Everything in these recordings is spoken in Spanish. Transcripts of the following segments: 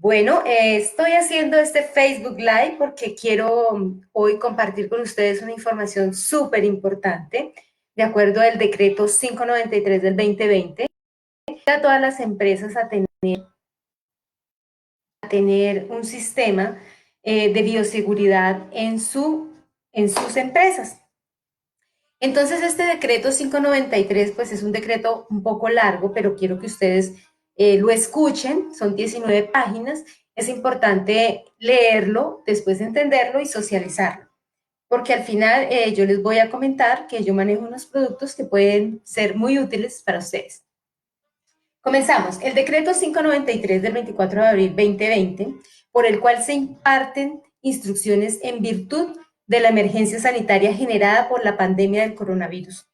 Bueno, estoy haciendo este Facebook Live porque quiero hoy compartir con ustedes una información súper importante. De acuerdo al decreto 593 del 2020, a todas las empresas a tener un sistema de bioseguridad en sus empresas. Entonces, este decreto 593, pues es un decreto un poco largo, pero quiero que ustedes lo escuchen, son 19 páginas, es importante leerlo, después entenderlo y socializarlo, porque al final yo les voy a comentar que yo manejo unos productos que pueden ser muy útiles para ustedes. Comenzamos. El decreto 593 del 24 de abril 2020, por el cual se imparten instrucciones en virtud de la emergencia sanitaria generada por la pandemia del coronavirus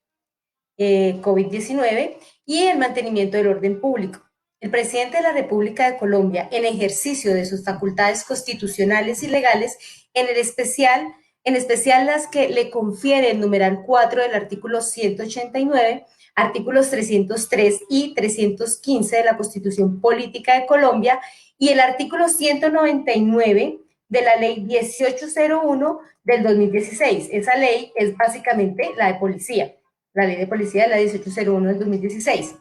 COVID-19 y el mantenimiento del orden público. El presidente de la República de Colombia, en ejercicio de sus facultades constitucionales y legales, en especial las que le confiere el numeral 4 del artículo 189, artículos 303 y 315 de la Constitución Política de Colombia y el artículo 199 de la ley 1801 del 2016. Esa ley es básicamente la de policía. La ley de policía es la 1801 del 2016.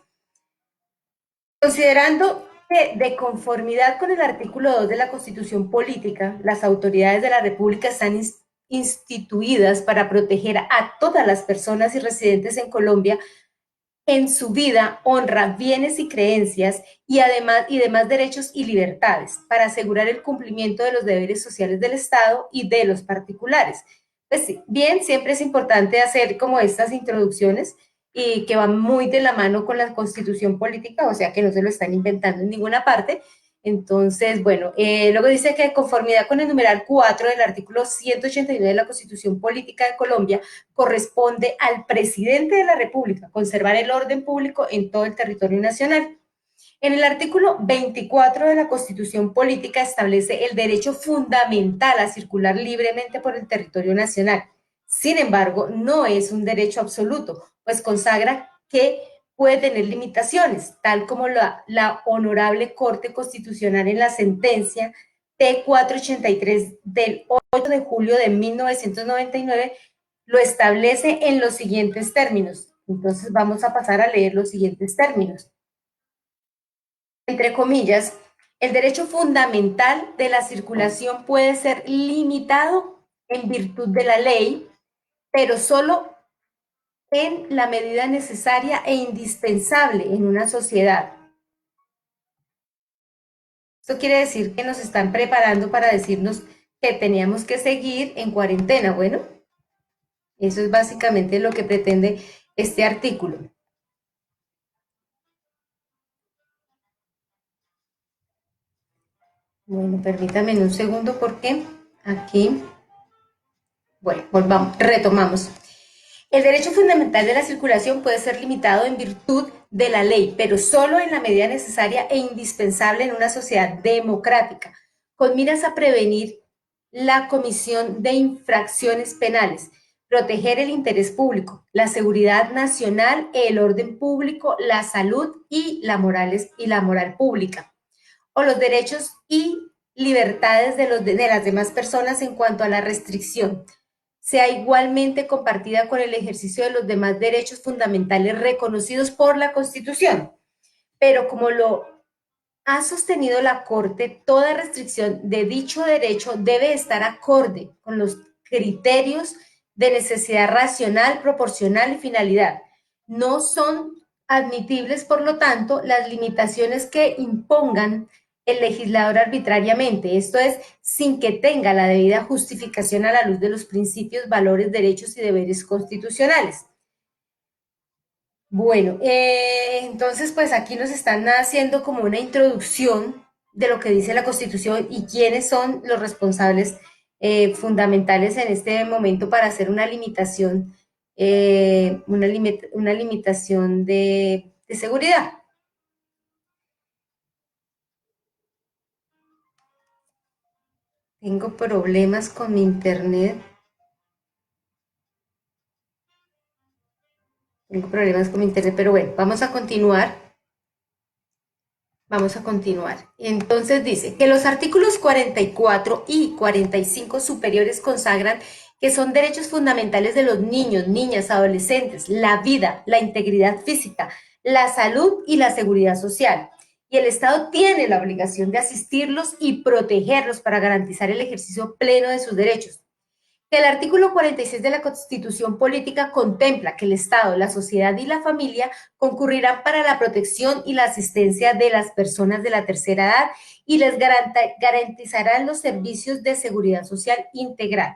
Considerando que de conformidad con el artículo 2 de la Constitución Política, las autoridades de la República están instituidas para proteger a todas las personas y residentes en Colombia en su vida, honra, bienes y creencias y demás derechos y libertades para asegurar el cumplimiento de los deberes sociales del Estado y de los particulares. Pues sí, bien, siempre es importante hacer como estas introducciones y que van muy de la mano con la Constitución política, o sea que no se lo están inventando en ninguna parte. Entonces, bueno, luego dice que de conformidad con el numeral 4 del artículo 189 de la Constitución Política de Colombia, corresponde al presidente de la República conservar el orden público en todo el territorio nacional. En el artículo 24 de la Constitución Política establece el derecho fundamental a circular libremente por el territorio nacional. Sin embargo, no es un derecho absoluto, pues consagra que puede tener limitaciones, tal como la Honorable Corte Constitucional en la sentencia T483 del 8 de julio de 1999 lo establece en los siguientes términos. Entonces vamos a pasar a leer los siguientes términos. Entre comillas, el derecho fundamental de la circulación puede ser limitado en virtud de la ley, pero solo en la medida necesaria e indispensable en una sociedad. Esto quiere decir que nos están preparando para decirnos que teníamos que seguir en cuarentena. Bueno, eso es básicamente lo que pretende este artículo. Bueno, permítame un segundo porque aquí, bueno, volvamos, retomamos. El derecho fundamental de la circulación puede ser limitado en virtud de la ley, pero solo en la medida necesaria e indispensable en una sociedad democrática, con miras a prevenir la comisión de infracciones penales, proteger el interés público, la seguridad nacional, el orden público, la salud y la moral pública, o los derechos y libertades de las demás personas en cuanto a la restricción sea igualmente compartida con el ejercicio de los demás derechos fundamentales reconocidos por la Constitución. Pero como lo ha sostenido la Corte, toda restricción de dicho derecho debe estar acorde con los criterios de necesidad racional, proporcional y finalidad. No son admitibles, por lo tanto, las limitaciones que impongan el legislador arbitrariamente, esto es, sin que tenga la debida justificación a la luz de los principios, valores, derechos y deberes constitucionales. Bueno, entonces pues aquí nos están haciendo como una introducción de lo que dice la Constitución y quiénes son los responsables fundamentales en este momento para hacer una limitación, una limitación de seguridad. Tengo problemas con mi internet. Tengo problemas con mi internet, pero bueno, vamos a continuar. Vamos a continuar. Entonces dice que los artículos 44 y 45 superiores consagran que son derechos fundamentales de los niños, niñas, adolescentes, la vida, la integridad física, la salud y la seguridad social. Y el Estado tiene la obligación de asistirlos y protegerlos para garantizar el ejercicio pleno de sus derechos. El artículo 46 de la Constitución Política contempla que el Estado, la sociedad y la familia concurrirán para la protección y la asistencia de las personas de la tercera edad y les garantizarán los servicios de seguridad social integral.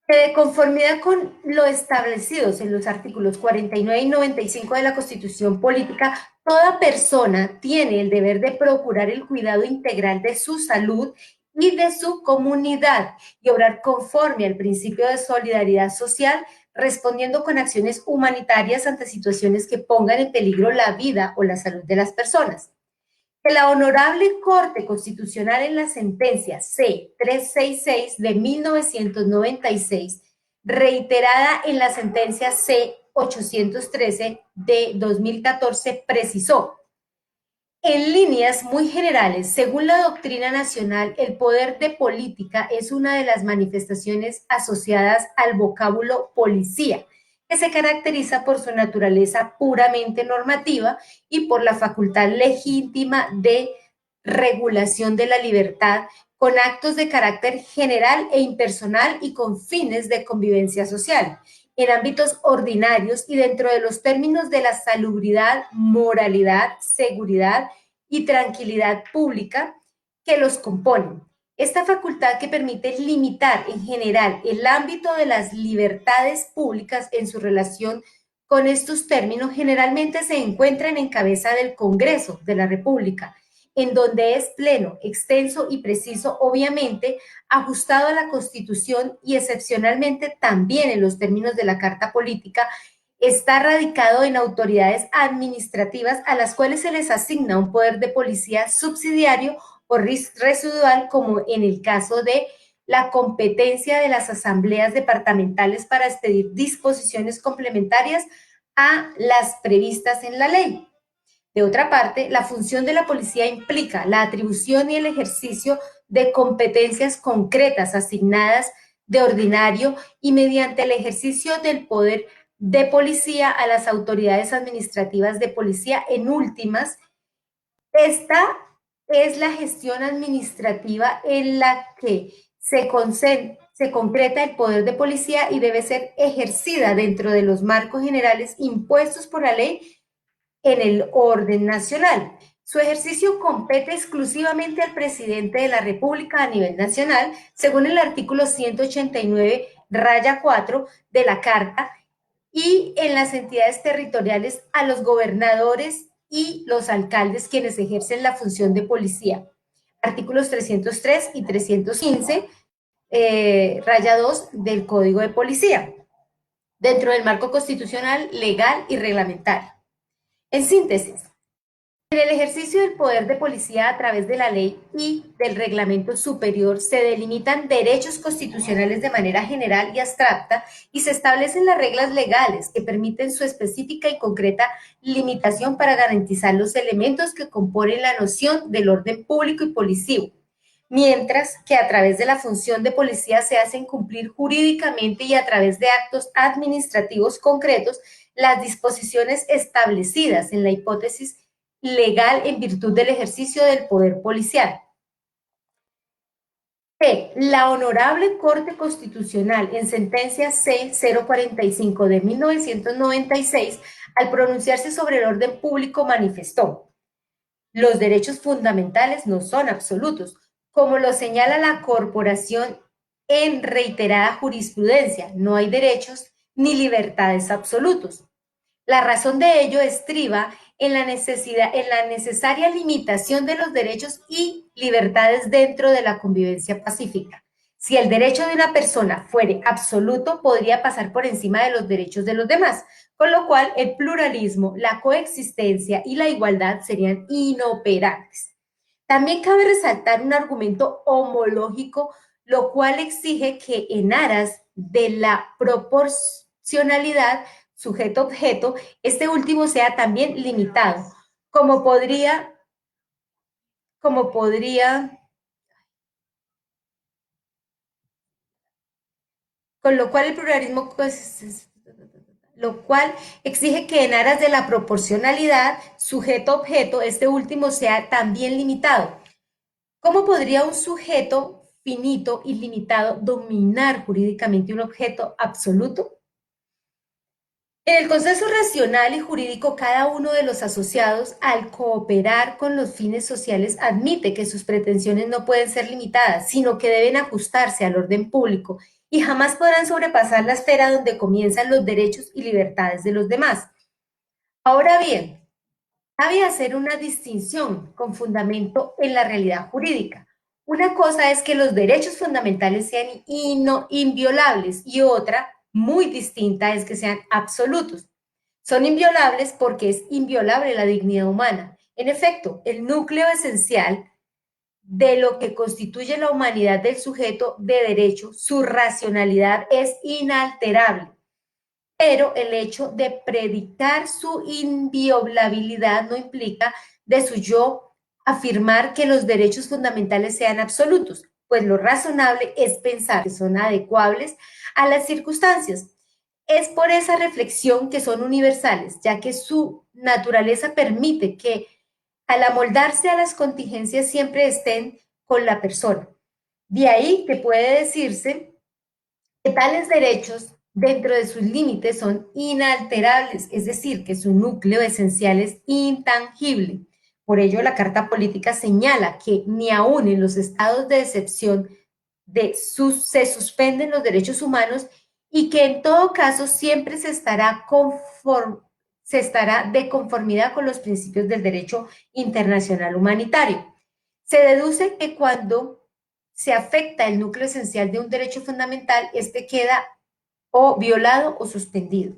De conformidad con lo establecidos en los artículos 49 y 95 de la Constitución Política, toda persona tiene el deber de procurar el cuidado integral de su salud y de su comunidad y obrar conforme al principio de solidaridad social, respondiendo con acciones humanitarias ante situaciones que pongan en peligro la vida o la salud de las personas. Que la Honorable Corte Constitucional en la sentencia C-366 de 1996, reiterada en la sentencia C-813 de 2014, precisó: en líneas muy generales, según la doctrina nacional, el poder de política es una de las manifestaciones asociadas al vocábulo policía, que se caracteriza por su naturaleza puramente normativa y por la facultad legítima de regulación de la libertad con actos de carácter general e impersonal y con fines de convivencia social, en ámbitos ordinarios y dentro de los términos de la salubridad, moralidad, seguridad y tranquilidad pública que los componen. Esta facultad que permite limitar en general el ámbito de las libertades públicas en su relación con estos términos generalmente se encuentran en cabeza del Congreso de la República, en donde es pleno, extenso y preciso, obviamente, ajustado a la Constitución y excepcionalmente también en los términos de la Carta Política, está radicado en autoridades administrativas a las cuales se les asigna un poder de policía subsidiario o residual, como en el caso de la competencia de las asambleas departamentales para expedir disposiciones complementarias a las previstas en la ley. De otra parte, la función de la policía implica la atribución y el ejercicio de competencias concretas asignadas de ordinario y mediante el ejercicio del poder de policía a las autoridades administrativas de policía. En últimas, esta es la gestión administrativa en la que se concreta el poder de policía y debe ser ejercida dentro de los marcos generales impuestos por la ley en el orden nacional. Su ejercicio compete exclusivamente al presidente de la República a nivel nacional, según el artículo 189, raya 4 de la Carta, y en las entidades territoriales a los gobernadores y los alcaldes quienes ejercen la función de policía. Artículos 303 y 315, raya 2 del Código de Policía, dentro del marco constitucional, legal y reglamentario. En síntesis, en el ejercicio del poder de policía a través de la ley y del reglamento superior se delimitan derechos constitucionales de manera general y abstracta y se establecen las reglas legales que permiten su específica y concreta limitación para garantizar los elementos que componen la noción del orden público y policivo, mientras que a través de la función de policía se hacen cumplir jurídicamente y a través de actos administrativos concretos las disposiciones establecidas en la hipótesis legal en virtud del ejercicio del poder policial. La Honorable Corte Constitucional en sentencia C-045 de 1996, al pronunciarse sobre el orden público, manifestó: los derechos fundamentales no son absolutos, como lo señala la Corporación en reiterada jurisprudencia. No hay derechos ni libertades absolutos. La razón de ello estriba en la necesaria limitación de los derechos y libertades dentro de la convivencia pacífica. Si el derecho de una persona fuere absoluto, podría pasar por encima de los derechos de los demás, con lo cual el pluralismo, la coexistencia y la igualdad serían inoperables. También cabe resaltar un argumento homológico, lo cual exige que en aras de la proporcionalidad sujeto-objeto, este último sea también limitado, como podría, como podría, con lo cual el pluralismo, pues, lo cual exige que en aras de la proporcionalidad sujeto-objeto, este último sea también limitado. ¿Cómo podría un sujeto finito y limitado dominar jurídicamente un objeto absoluto? En el consenso racional y jurídico, cada uno de los asociados, al cooperar con los fines sociales, admite que sus pretensiones no pueden ser limitadas, sino que deben ajustarse al orden público y jamás podrán sobrepasar la esfera donde comienzan los derechos y libertades de los demás. Ahora bien, cabe hacer una distinción con fundamento en la realidad jurídica. Una cosa es que los derechos fundamentales sean inviolables y otra, muy distinta, es que sean absolutos. Son inviolables porque es inviolable la dignidad humana. En efecto, el núcleo esencial de lo que constituye la humanidad del sujeto de derecho, su racionalidad es inalterable. Pero el hecho de predicar su inviolabilidad no implica de su yo afirmar que los derechos fundamentales sean absolutos, pues lo razonable es pensar que son adecuables a las circunstancias. Es por esa reflexión que son universales, ya que su naturaleza permite que al amoldarse a las contingencias siempre estén con la persona. De ahí que puede decirse que tales derechos dentro de sus límites son inalterables, es decir, que su núcleo esencial es intangible. Por ello, la Carta Política señala que ni aún en los estados de excepción se suspenden los derechos humanos y que en todo caso siempre se estará de conformidad con los principios del derecho internacional humanitario. Se deduce que cuando se afecta el núcleo esencial de un derecho fundamental, este queda o violado o suspendido.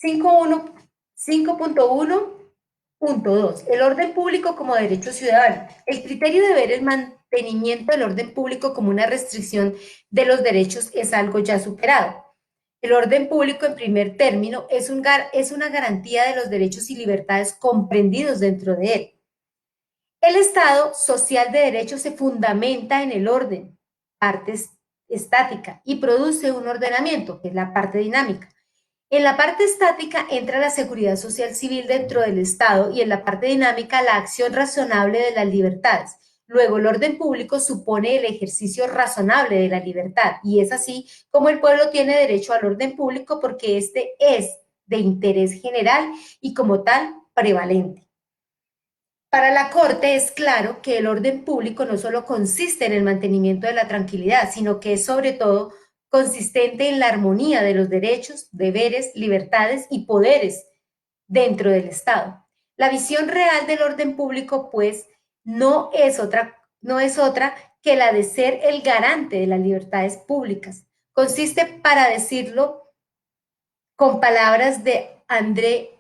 5.1.2. El orden público como derecho ciudadano. El criterio de ver el mantenimiento del orden público como una restricción de los derechos es algo ya superado. El orden público, en primer término, es una garantía de los derechos y libertades comprendidos dentro de él. El Estado social de derecho se fundamenta en el orden, parte estática, y produce un ordenamiento, que es la parte dinámica. En la parte estática entra la seguridad social civil dentro del Estado y en la parte dinámica la acción razonable de las libertades. Luego, el orden público supone el ejercicio razonable de la libertad y es así como el pueblo tiene derecho al orden público porque este es de interés general y como tal prevalente. Para la Corte es claro que el orden público no solo consiste en el mantenimiento de la tranquilidad, sino que es sobre todo consistente en la armonía de los derechos, deberes, libertades y poderes dentro del Estado. La visión real del orden público, pues, no es otra que la de ser el garante de las libertades públicas. Consiste, para decirlo con palabras de André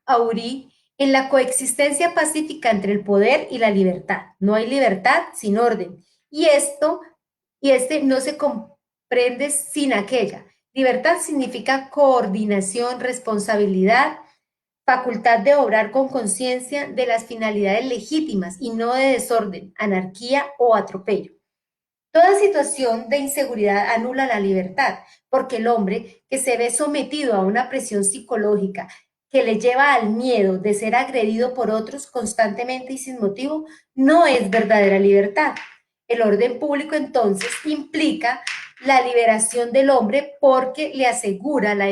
Aury, en la coexistencia pacífica entre el poder y la libertad. No hay libertad sin orden. Este no se comprende sin aquella. Libertad significa coordinación, responsabilidad, facultad de obrar con conciencia de las finalidades legítimas y no de desorden, anarquía o atropello. Toda situación de inseguridad anula la libertad, porque el hombre que se ve sometido a una presión psicológica que le lleva al miedo de ser agredido por otros constantemente y sin motivo, no es verdadera libertad. El orden público entonces implica la liberación del hombre porque le asegura la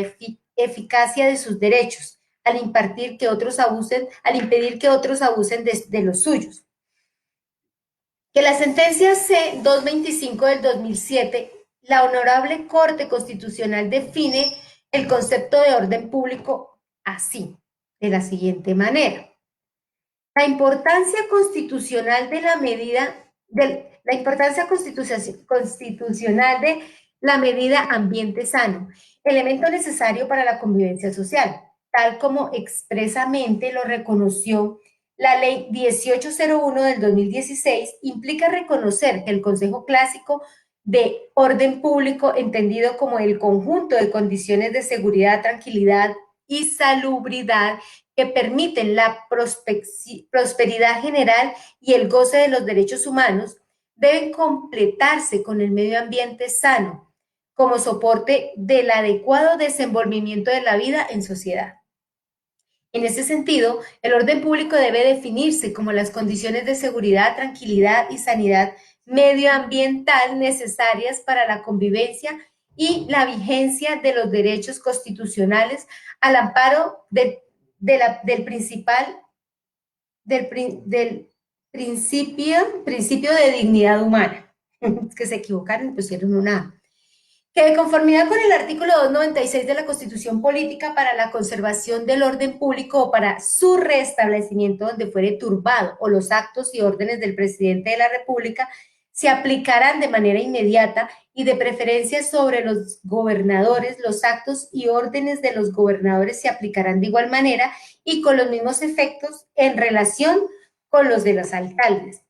eficacia de sus derechos al impedir que otros abusen de los suyos. Que la sentencia C-225 del 2007, la Honorable Corte Constitucional define el concepto de orden público así, de la siguiente manera. La importancia constitucional de la medida, la importancia constitucional de la medida ambiente sano, elemento necesario para la convivencia social, tal como expresamente lo reconoció la Ley 1801 del 2016, implica reconocer que el Consejo Clásico de Orden Público, entendido como el conjunto de condiciones de seguridad, tranquilidad y salubridad que permiten la prosperidad general y el goce de los derechos humanos deben completarse con el medio ambiente sano como soporte del adecuado desenvolvimiento de la vida en sociedad. En ese sentido, el orden público debe definirse como las condiciones de seguridad, tranquilidad y sanidad medioambiental necesarias para la convivencia y la vigencia de los derechos constitucionales al amparo del principio de dignidad humana. Es que se equivocaron y pusieron una A. Que de conformidad con el artículo 296 de la Constitución Política para la conservación del orden público o para su restablecimiento donde fuere turbado o los actos y órdenes del presidente de la República se aplicarán de manera inmediata y de preferencia sobre los gobernadores, los actos y órdenes de los gobernadores se aplicarán de igual manera y con los mismos efectos en relación con los de los alcaldes.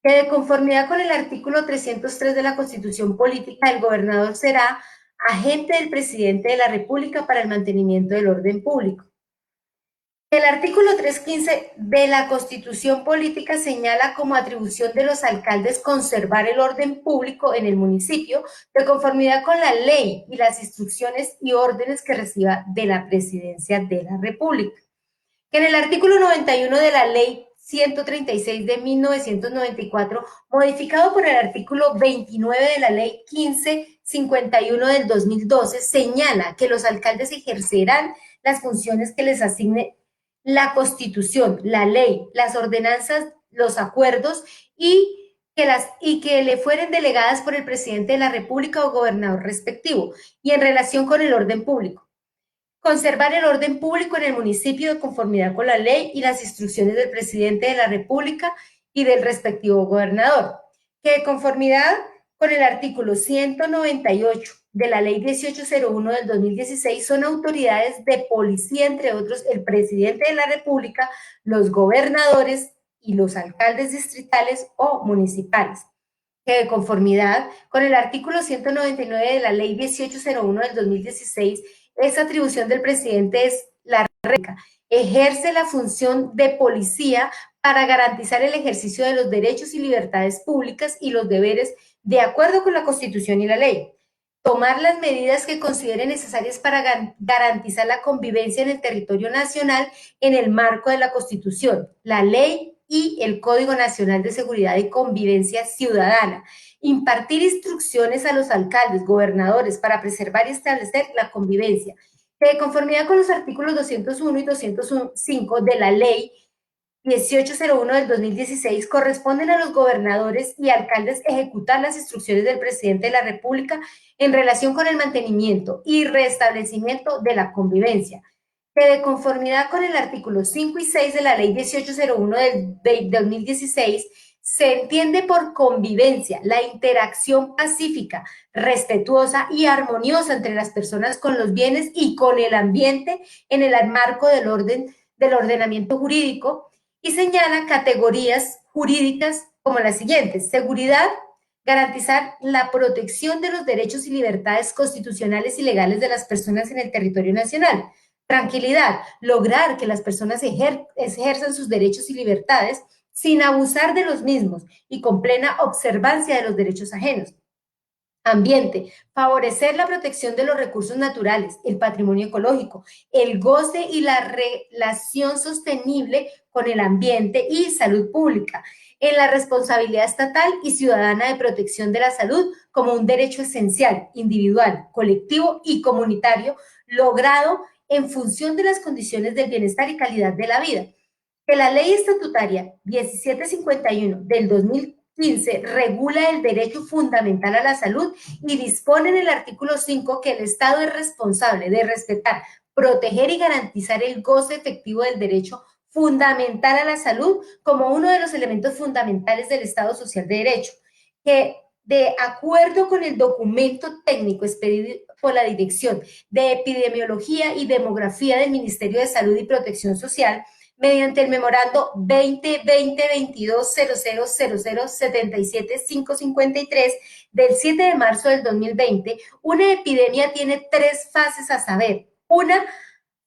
Que de conformidad con el artículo 303 de la Constitución Política, el gobernador será agente del presidente de la República para el mantenimiento del orden público. El artículo 315 de la Constitución Política señala como atribución de los alcaldes conservar el orden público en el municipio de conformidad con la ley y las instrucciones y órdenes que reciba de la Presidencia de la República. Que en el artículo 91 de la Ley 136 de 1994, modificado por el artículo 29 de la Ley 1551 del 2012, señala que los alcaldes ejercerán las funciones que les asigne la Constitución, la ley, las ordenanzas, los acuerdos y que le fueren delegadas por el presidente de la República o gobernador respectivo, y en relación con el orden público. Conservar el orden público en el municipio de conformidad con la ley y las instrucciones del presidente de la República y del respectivo gobernador. Que de conformidad con el artículo 198 de la ley 1801 del 2016 son autoridades de policía, entre otros, el presidente de la República, los gobernadores y los alcaldes distritales o municipales. Que de conformidad con el artículo 199 de la ley 1801 del 2016, esa atribución del presidente es la República. Ejerce la función de policía para garantizar el ejercicio de los derechos y libertades públicas y los deberes de acuerdo con la Constitución y la ley. Tomar las medidas que considere necesarias para garantizar la convivencia en el territorio nacional en el marco de la Constitución, la ley y el Código Nacional de Seguridad y Convivencia Ciudadana. Impartir instrucciones a los alcaldes, gobernadores para preservar y establecer la convivencia. Que de conformidad con los artículos 201 y 205 de la Ley 1801 del 2016, corresponden a los gobernadores y alcaldes ejecutar las instrucciones del presidente de la República en relación con el mantenimiento y restablecimiento de la convivencia. Que de conformidad con el artículo 5 y 6 de la Ley 1801 del 2016, se entiende por convivencia la interacción pacífica, respetuosa y armoniosa entre las personas con los bienes y con el ambiente en el marco del ordenamiento jurídico, y señala categorías jurídicas como las siguientes: seguridad, garantizar la protección de los derechos y libertades constitucionales y legales de las personas en el territorio nacional. Tranquilidad, lograr que las personas ejerzan sus derechos y libertades sin abusar de los mismos y con plena observancia de los derechos ajenos. Ambiente, favorecer la protección de los recursos naturales, el patrimonio ecológico, el goce y la relación sostenible con el ambiente y salud pública, en la responsabilidad estatal y ciudadana de protección de la salud como un derecho esencial, individual, colectivo y comunitario, logrado en función de las condiciones del bienestar y calidad de la vida. Que la Ley Estatutaria 1751 del 2015 regula el derecho fundamental a la salud y dispone en el artículo 5 que el Estado es responsable de respetar, proteger y garantizar el goce efectivo del derecho fundamental a la salud como uno de los elementos fundamentales del Estado Social de Derecho. Que de acuerdo con el documento técnico expedido por la Dirección de Epidemiología y Demografía del Ministerio de Salud y Protección Social, mediante el memorando 2020-22-0000-77553 del 7 de marzo del 2020, una epidemia tiene 3 fases a saber: una,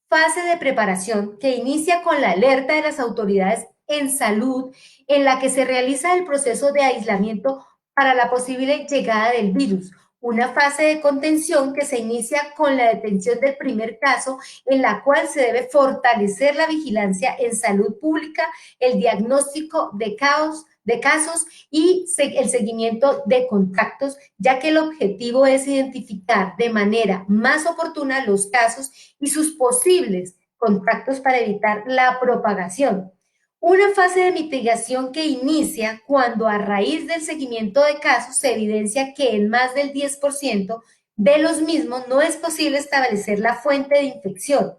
fase de preparación que inicia con la alerta de las autoridades en salud, en la que se realiza el proceso de aislamiento para la posible llegada del virus. Una fase de contención que se inicia con la detención del primer caso, en la cual se debe fortalecer la vigilancia en salud pública, el diagnóstico de casos y el seguimiento de contactos, ya que el objetivo es identificar de manera más oportuna los casos y sus posibles contactos para evitar la propagación. Una fase de mitigación que inicia cuando a raíz del seguimiento de casos se evidencia que en más del 10% de los mismos no es posible establecer la fuente de infección.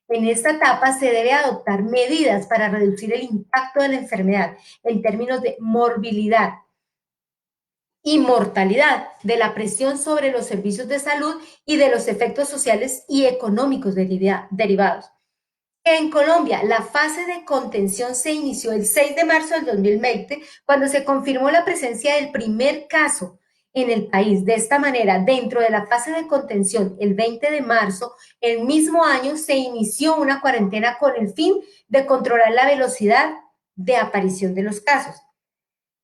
En esta etapa se debe adoptar medidas para reducir el impacto de la enfermedad en términos de morbilidad y mortalidad, de la presión sobre los servicios de salud y de los efectos sociales y económicos derivados. En Colombia, la fase de contención se inició el 6 de marzo del 2020, cuando se confirmó la presencia del primer caso en el país. De esta manera, dentro de la fase de contención, el 20 de marzo, el mismo año, se inició una cuarentena con el fin de controlar la velocidad de aparición de los casos.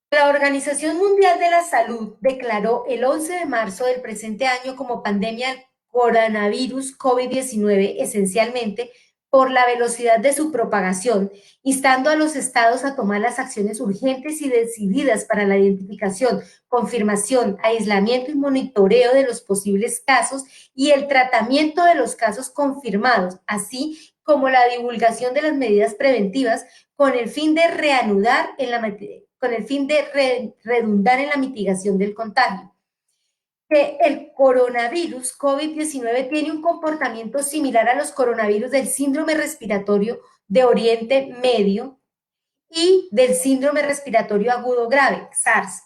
La Organización Mundial de la Salud declaró el 11 de marzo del presente año como pandemia coronavirus COVID-19 esencialmente por la velocidad de su propagación, instando a los estados a tomar las acciones urgentes y decididas para la identificación, confirmación, aislamiento y monitoreo de los posibles casos y el tratamiento de los casos confirmados, así como la divulgación de las medidas preventivas con el fin de reanudar en la con el fin de redundar en la mitigación del contagio. Que el coronavirus COVID-19 tiene un comportamiento similar a los coronavirus del síndrome respiratorio de Oriente Medio y del síndrome respiratorio agudo grave, SARS,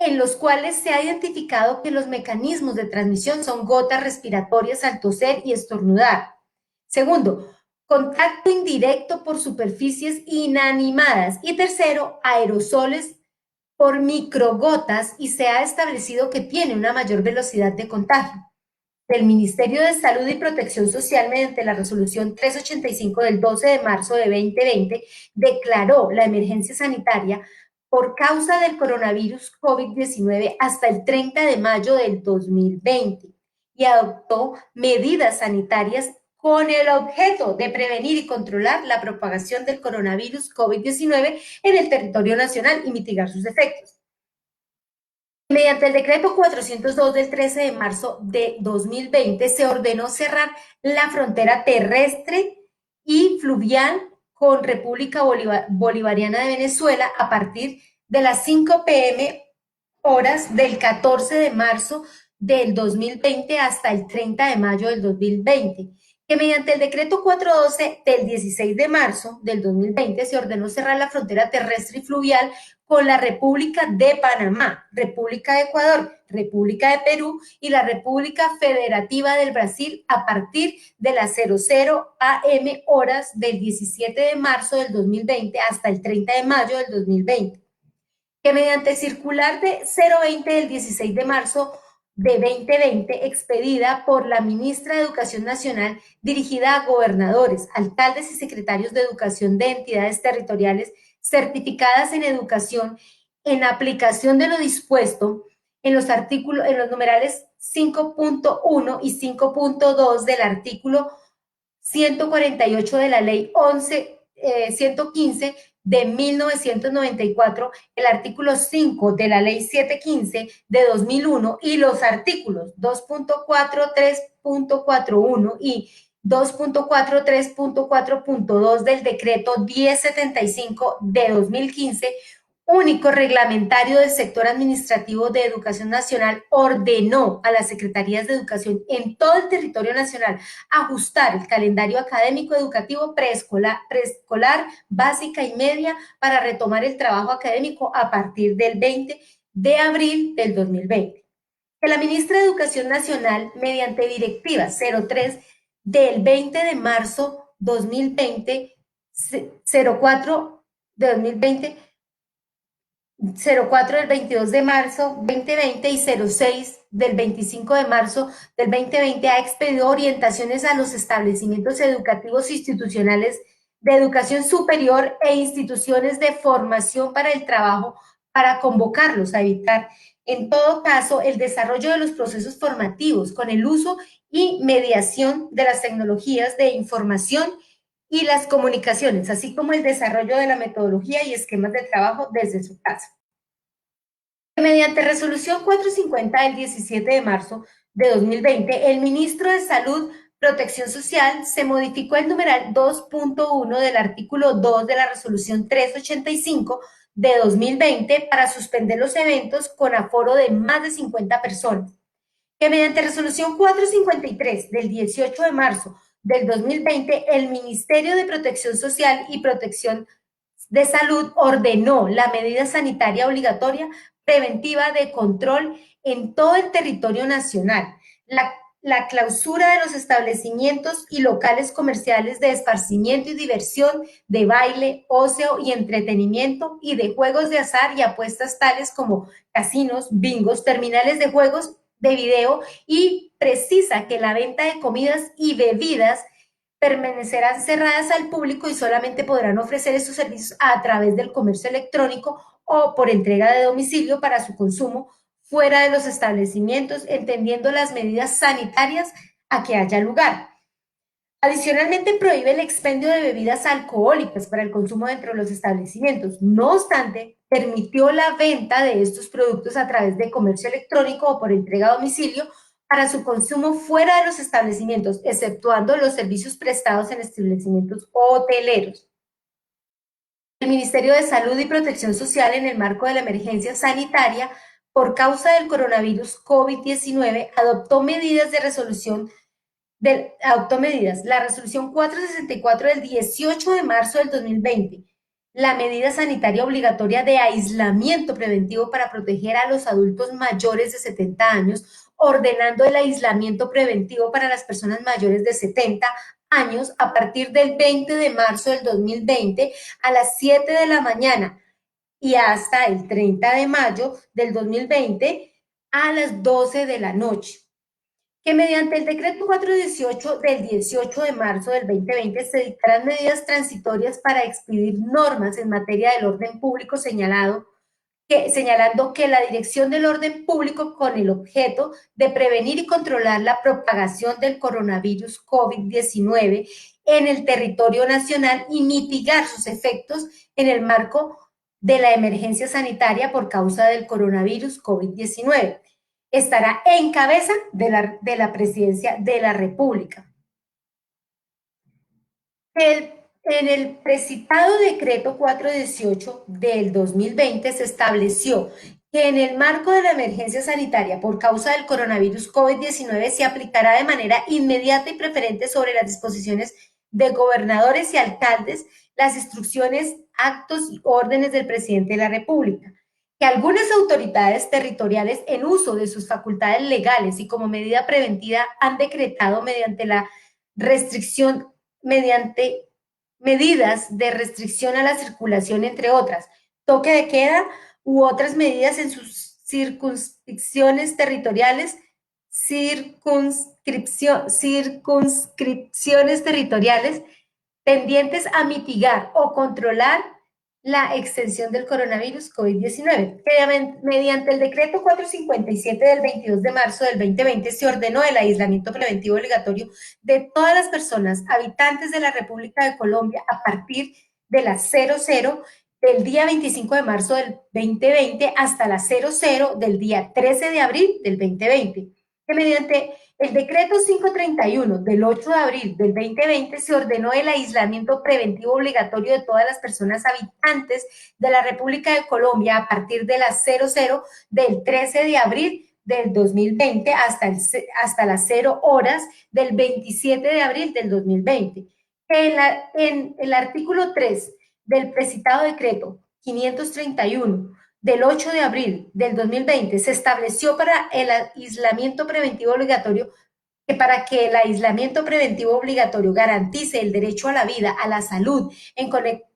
en los cuales se ha identificado que los mecanismos de transmisión son gotas respiratorias al toser y estornudar. Segundo, contacto indirecto por superficies inanimadas. Y tercero, aerosoles por microgotas, y se ha establecido que tiene una mayor velocidad de contagio. El Ministerio de Salud y Protección Social, mediante la resolución 385 del 12 de marzo de 2020, declaró la emergencia sanitaria por causa del coronavirus COVID-19 hasta el 30 de mayo del 2020 y adoptó medidas sanitarias con el objeto de prevenir y controlar la propagación del coronavirus COVID-19 en el territorio nacional y mitigar sus efectos. Mediante el decreto 402 del 13 de marzo de 2020 se ordenó cerrar la frontera terrestre y fluvial con República Bolivariana de Venezuela a partir de las 5 p.m. horas del 14 de marzo del 2020 hasta el 30 de mayo del 2020, que mediante el decreto 412 del 16 de marzo del 2020 se ordenó cerrar la frontera terrestre y fluvial con la República de Panamá, República de Ecuador, República de Perú y la República Federativa del Brasil a partir de las 00 a.m. horas del 17 de marzo del 2020 hasta el 30 de mayo del 2020. Que mediante circular de 020 del 16 de marzo de 2020, expedida por la ministra de Educación Nacional, dirigida a gobernadores, alcaldes y secretarios de educación de entidades territoriales certificadas en educación, en aplicación de lo dispuesto en los artículos, en los numerales 5.1 y 5.2 del artículo 148 de la ley 115 de 1994, el artículo 5 de la ley 715 de 2001 y los artículos 2.4, 3.41 y 2.43.4.2 del decreto 1075 de 2015, único reglamentario del sector administrativo de educación nacional, ordenó a las secretarías de educación en todo el territorio nacional ajustar el calendario académico educativo preescolar, básica y media para retomar el trabajo académico a partir del 20 de abril del 2020. Que la ministra de Educación Nacional, mediante directiva 03 del 20 de marzo 2020, 04 de 2020, 04 del 22 de marzo 2020 y 06 del 25 de marzo del 2020 ha expedido orientaciones a los establecimientos educativos institucionales de educación superior e instituciones de formación para el trabajo para convocarlos a evitar, en todo caso, el desarrollo de los procesos formativos con el uso y mediación de las tecnologías de información y las comunicaciones, así como el desarrollo de la metodología y esquemas de trabajo desde su casa. Mediante resolución 450 del 17 de marzo de 2020, el ministro de Salud, Protección Social, se modificó el numeral 2.1 del artículo 2 de la resolución 385 de 2020 para suspender los eventos con aforo de más de 50 personas, que mediante resolución 453 del 18 de marzo del 2020, el Ministerio de Protección Social y Protección de Salud ordenó la medida sanitaria obligatoria preventiva de control en todo el territorio nacional, la clausura de los establecimientos y locales comerciales de esparcimiento y diversión, de baile, ocio y entretenimiento y de juegos de azar y apuestas tales como casinos, bingos, terminales de juegos de video, y precisa que la venta de comidas y bebidas permanecerán cerradas al público y solamente podrán ofrecer estos servicios a través del comercio electrónico o por entrega de domicilio para su consumo fuera de los establecimientos, entendiendo las medidas sanitarias a que haya lugar. Adicionalmente, prohíbe el expendio de bebidas alcohólicas para el consumo dentro de los establecimientos. No obstante, permitió la venta de estos productos a través de comercio electrónico o por entrega a domicilio para su consumo fuera de los establecimientos, exceptuando los servicios prestados en establecimientos hoteleros. El Ministerio de Salud y Protección Social, en el marco de la emergencia sanitaria por causa del coronavirus COVID-19, adoptó medidas de resolución la resolución 464 del 18 de marzo del 2020, la medida sanitaria obligatoria de aislamiento preventivo para proteger a los adultos mayores de 70 años, ordenando el aislamiento preventivo para las personas mayores de 70 años a partir del 20 de marzo del 2020 a las 7 de la mañana y hasta el 30 de mayo del 2020 a las 12 de la noche, que mediante el decreto 418 del 18 de marzo del 2020 se dictarán medidas transitorias para expedir normas en materia del orden público señalando que la dirección del orden público con el objeto de prevenir y controlar la propagación del coronavirus COVID-19 en el territorio nacional y mitigar sus efectos en el marco de la emergencia sanitaria por causa del coronavirus COVID-19 estará en cabeza de la presidencia de la República. En el precitado decreto 418 del 2020 se estableció que en el marco de la emergencia sanitaria por causa del coronavirus COVID-19 se aplicará de manera inmediata y preferente sobre las disposiciones de gobernadores y alcaldes las instrucciones, actos y órdenes del presidente de la República, que algunas autoridades territoriales en uso de sus facultades legales y como medida preventiva han decretado mediante medidas de restricción a la circulación, entre otras, toque de queda u otras medidas en sus circunscripciones territoriales, circunscripciones territoriales tendientes a mitigar o controlar la extensión del coronavirus COVID-19. Mediante el decreto 457 del 22 de marzo del 2020 se ordenó el aislamiento preventivo obligatorio de todas las personas habitantes de la República de Colombia a partir de las 00 del día 25 de marzo del 2020 hasta las 00 del día 13 de abril del 2020, que mediante el decreto 531 del 8 de abril del 2020 se ordenó el aislamiento preventivo obligatorio de todas las personas habitantes de la República de Colombia a partir de las 00 del 13 de abril del 2020 hasta las 0 horas del 27 de abril del 2020. En el artículo 3 del precitado decreto 531 del 8 de abril del 2020 se estableció para el aislamiento preventivo obligatorio que para que el aislamiento preventivo obligatorio garantice el derecho a la vida, a la salud, en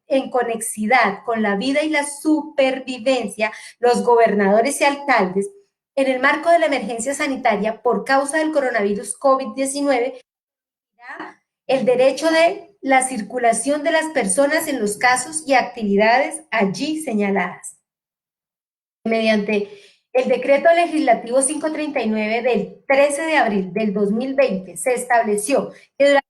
en conexidad con la vida y la supervivencia, los gobernadores y alcaldes, en el marco de la emergencia sanitaria por causa del coronavirus COVID-19, el derecho de la circulación de las personas en los casos y actividades allí señaladas. Mediante el decreto legislativo 539 del 13 de abril del 2020 se estableció que durante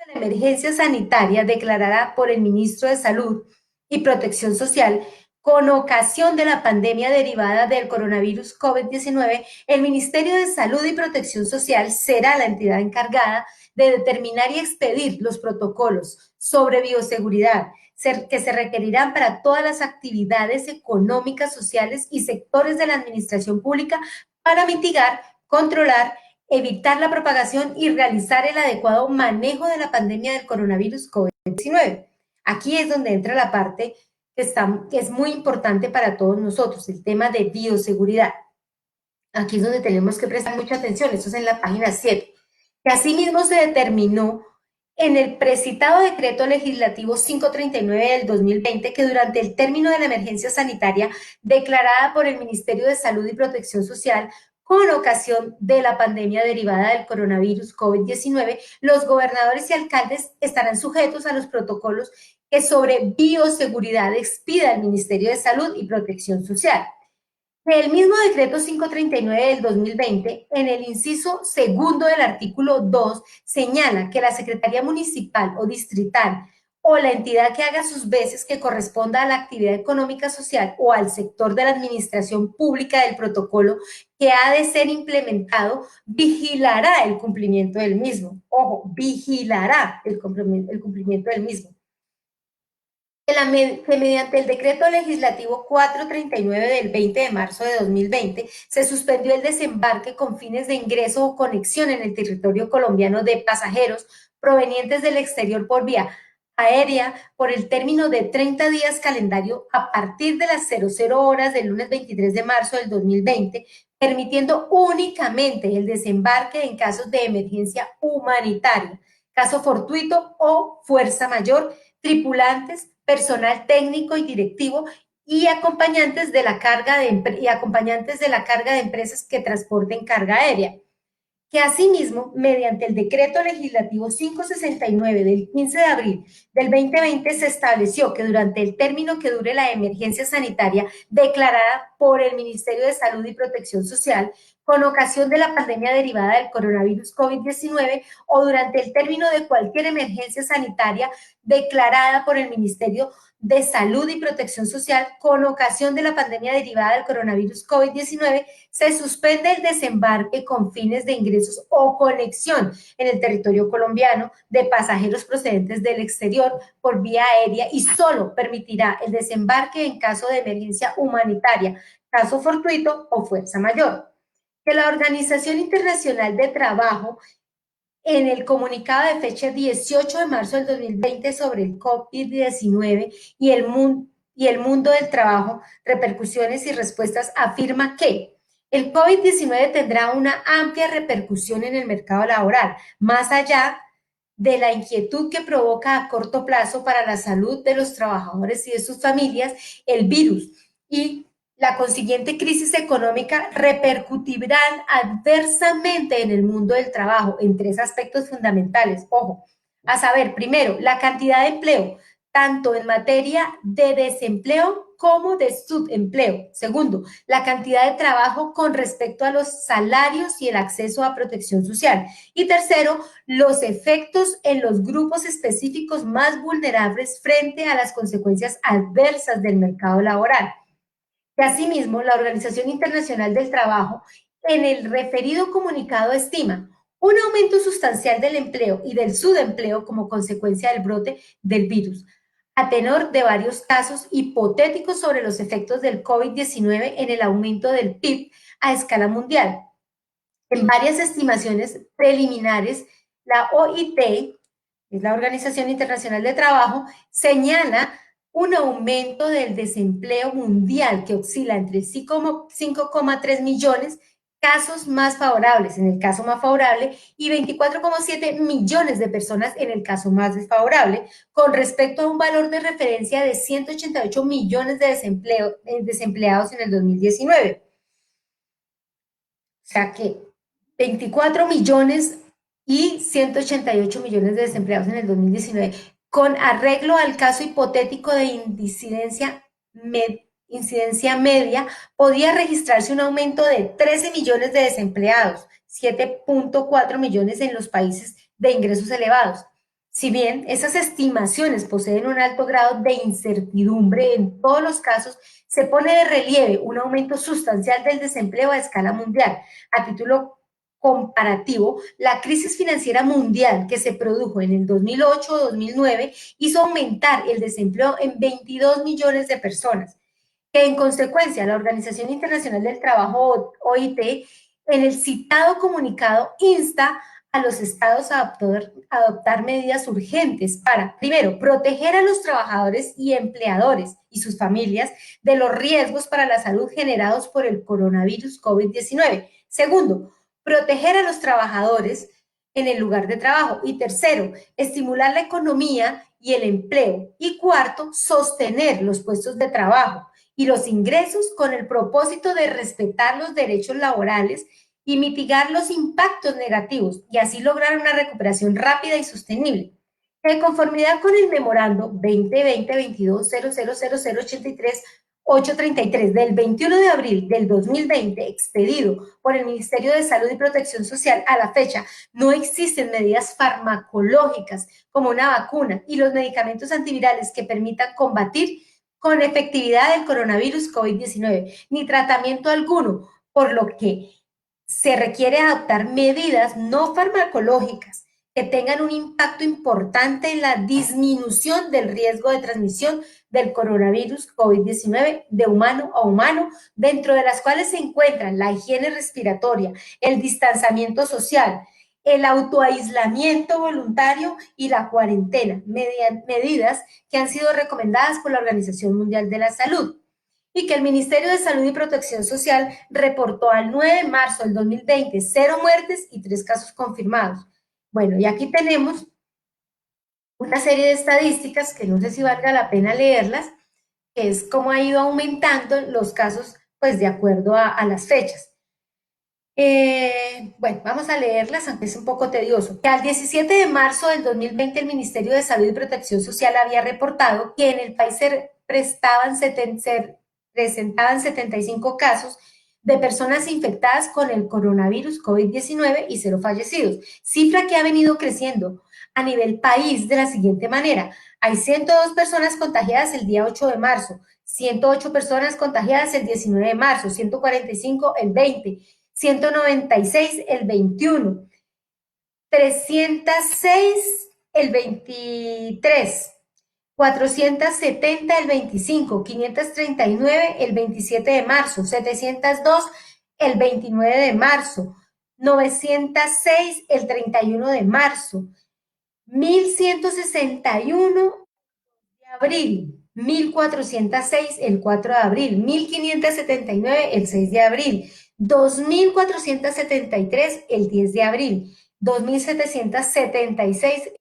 la emergencia sanitaria declarada por el ministro de Salud y Protección Social con ocasión de la pandemia derivada del coronavirus COVID-19, el Ministerio de Salud y Protección Social será la entidad encargada de determinar y expedir los protocolos sobre bioseguridad que se requerirán para todas las actividades económicas, sociales y sectores de la administración pública para mitigar, controlar, evitar la propagación y realizar el adecuado manejo de la pandemia del coronavirus COVID-19. Aquí es donde entra la parte que es muy importante para todos nosotros, el tema de bioseguridad. Aquí es donde tenemos que prestar mucha atención, esto es en la página 7. Que asimismo se determinó en el precitado decreto legislativo 539 del 2020 que durante el término de la emergencia sanitaria declarada por el Ministerio de Salud y Protección Social con ocasión de la pandemia derivada del coronavirus COVID-19, los gobernadores y alcaldes estarán sujetos a los protocolos que sobre bioseguridad expida el Ministerio de Salud y Protección Social. El mismo decreto 539 del 2020, en el inciso segundo del artículo 2, señala que la Secretaría Municipal o Distrital o la entidad que haga sus veces que corresponda a la actividad económica social o al sector de la administración pública del protocolo que ha de ser implementado, vigilará el cumplimiento del mismo. Ojo, vigilará el cumplimiento del mismo. Que mediante el decreto legislativo 439 del 20 de marzo de 2020 se suspendió el desembarque con fines de ingreso o conexión en el territorio colombiano de pasajeros provenientes del exterior por vía aérea por el término de 30 días calendario a partir de las 00 horas del lunes 23 de marzo del 2020, permitiendo únicamente el desembarque en casos de emergencia humanitaria, caso fortuito o fuerza mayor, tripulantes, personal técnico y directivo y acompañantes de la carga de empresas que transporten carga aérea. Que asimismo, mediante el decreto legislativo 569 del 15 de abril del 2020 se estableció que durante el término que dure la emergencia sanitaria declarada por el Ministerio de Salud y Protección Social con ocasión de la pandemia derivada del coronavirus COVID-19 o durante el término de cualquier emergencia sanitaria declarada por el Ministerio de Salud y Protección Social con ocasión de la pandemia derivada del coronavirus COVID-19, se suspende el desembarque con fines de ingresos o conexión en el territorio colombiano de pasajeros procedentes del exterior por vía aérea y solo permitirá el desembarque en caso de emergencia humanitaria, caso fortuito o fuerza mayor. Que la Organización Internacional de Trabajo en el comunicado de fecha 18 de marzo del 2020 sobre el COVID-19 y el mundo del trabajo, repercusiones y respuestas, afirma que el COVID-19 tendrá una amplia repercusión en el mercado laboral, más allá de la inquietud que provoca a corto plazo para la salud de los trabajadores y de sus familias el virus y la consiguiente crisis económica repercutirán adversamente en el mundo del trabajo en tres aspectos fundamentales. Ojo, a saber, primero, la cantidad de empleo, tanto en materia de desempleo como de subempleo. Segundo, la cantidad de trabajo con respecto a los salarios y el acceso a protección social. Y tercero, los efectos en los grupos específicos más vulnerables frente a las consecuencias adversas del mercado laboral. Y asimismo, la Organización Internacional del Trabajo, en el referido comunicado, estima un aumento sustancial del empleo y del subempleo como consecuencia del brote del virus, a tenor de varios casos hipotéticos sobre los efectos del COVID-19 en el aumento del PIB a escala mundial. En varias estimaciones preliminares, la OIT, es la Organización Internacional de Trabajo, señala un aumento del desempleo mundial que oscila entre 5,3 millones casos más favorables en el caso más favorable y 24,7 millones de personas en el caso más desfavorable, con respecto a un valor de referencia de 188 millones de desempleados en el 2019. O sea que 24 millones y 188 millones de desempleados en el 2019, con arreglo al caso hipotético de incidencia media, podía registrarse un aumento de 13 millones de desempleados, 7,4 millones en los países de ingresos elevados. Si bien esas estimaciones poseen un alto grado de incertidumbre en todos los casos, se pone de relieve un aumento sustancial del desempleo a escala mundial. A título comparativo, la crisis financiera mundial que se produjo en el 2008-2009 hizo aumentar el desempleo en 22 millones de personas, que en consecuencia la Organización Internacional del Trabajo, OIT, en el citado comunicado insta a los estados a adoptar medidas urgentes para, primero, proteger a los trabajadores y empleadores y sus familias de los riesgos para la salud generados por el coronavirus COVID-19. Segundo, proteger a los trabajadores en el lugar de trabajo. Y tercero, estimular la economía y el empleo. Y cuarto, sostener los puestos de trabajo y los ingresos con el propósito de respetar los derechos laborales y mitigar los impactos negativos y así lograr una recuperación rápida y sostenible. De conformidad con el memorando 2020-22-000083-833 del 21 de abril del 2020, expedido por el Ministerio de Salud y Protección Social, a la fecha no existen medidas farmacológicas como una vacuna y los medicamentos antivirales que permitan combatir con efectividad el coronavirus COVID-19, ni tratamiento alguno, por lo que se requiere adoptar medidas no farmacológicas que tengan un impacto importante en la disminución del riesgo de transmisión del coronavirus COVID-19 de humano a humano, dentro de las cuales se encuentran la higiene respiratoria, el distanciamiento social, el autoaislamiento voluntario y la cuarentena, medidas que han sido recomendadas por la Organización Mundial de la Salud, y que el Ministerio de Salud y Protección Social reportó al 9 de marzo del 2020 0 muertes y 3 casos confirmados. Bueno, y aquí tenemos una serie de estadísticas que no sé si valga la pena leerlas, que es cómo ha ido aumentando los casos, pues de acuerdo a las fechas. Bueno, vamos a leerlas, aunque es un poco tedioso. Que al 17 de marzo del 2020 el Ministerio de Salud y Protección Social había reportado que en el país se presentaban 75 casos de personas infectadas con el coronavirus COVID-19 y 0 fallecidos, cifra que ha venido creciendo a nivel país de la siguiente manera. Hay 102 personas contagiadas el día 8 de marzo, 108 personas contagiadas el 19 de marzo, 145 el 20, 196 el 21, 306 el 23, 470 el 25, 539 el 27 de marzo, 702 el 29 de marzo, 906 el 31 de marzo, 1161 de abril, 1406 el 4 de abril, 1579 el 6 de abril, 2473 el 10 de abril, 2776 de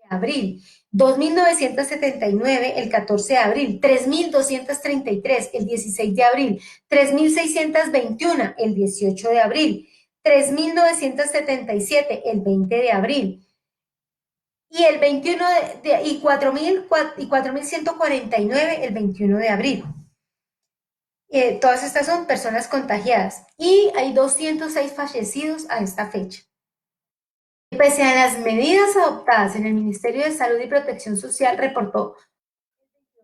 abril, 2979 el 14 de abril, 3233 el 16 de abril, 3621 el 18 de abril, 3977 el 20 de abril, y el 21 y 4.149 el 21 de abril. Todas estas son personas contagiadas y hay 206 fallecidos a esta fecha. Pese a las medidas adoptadas en el Ministerio de Salud y Protección Social, reportó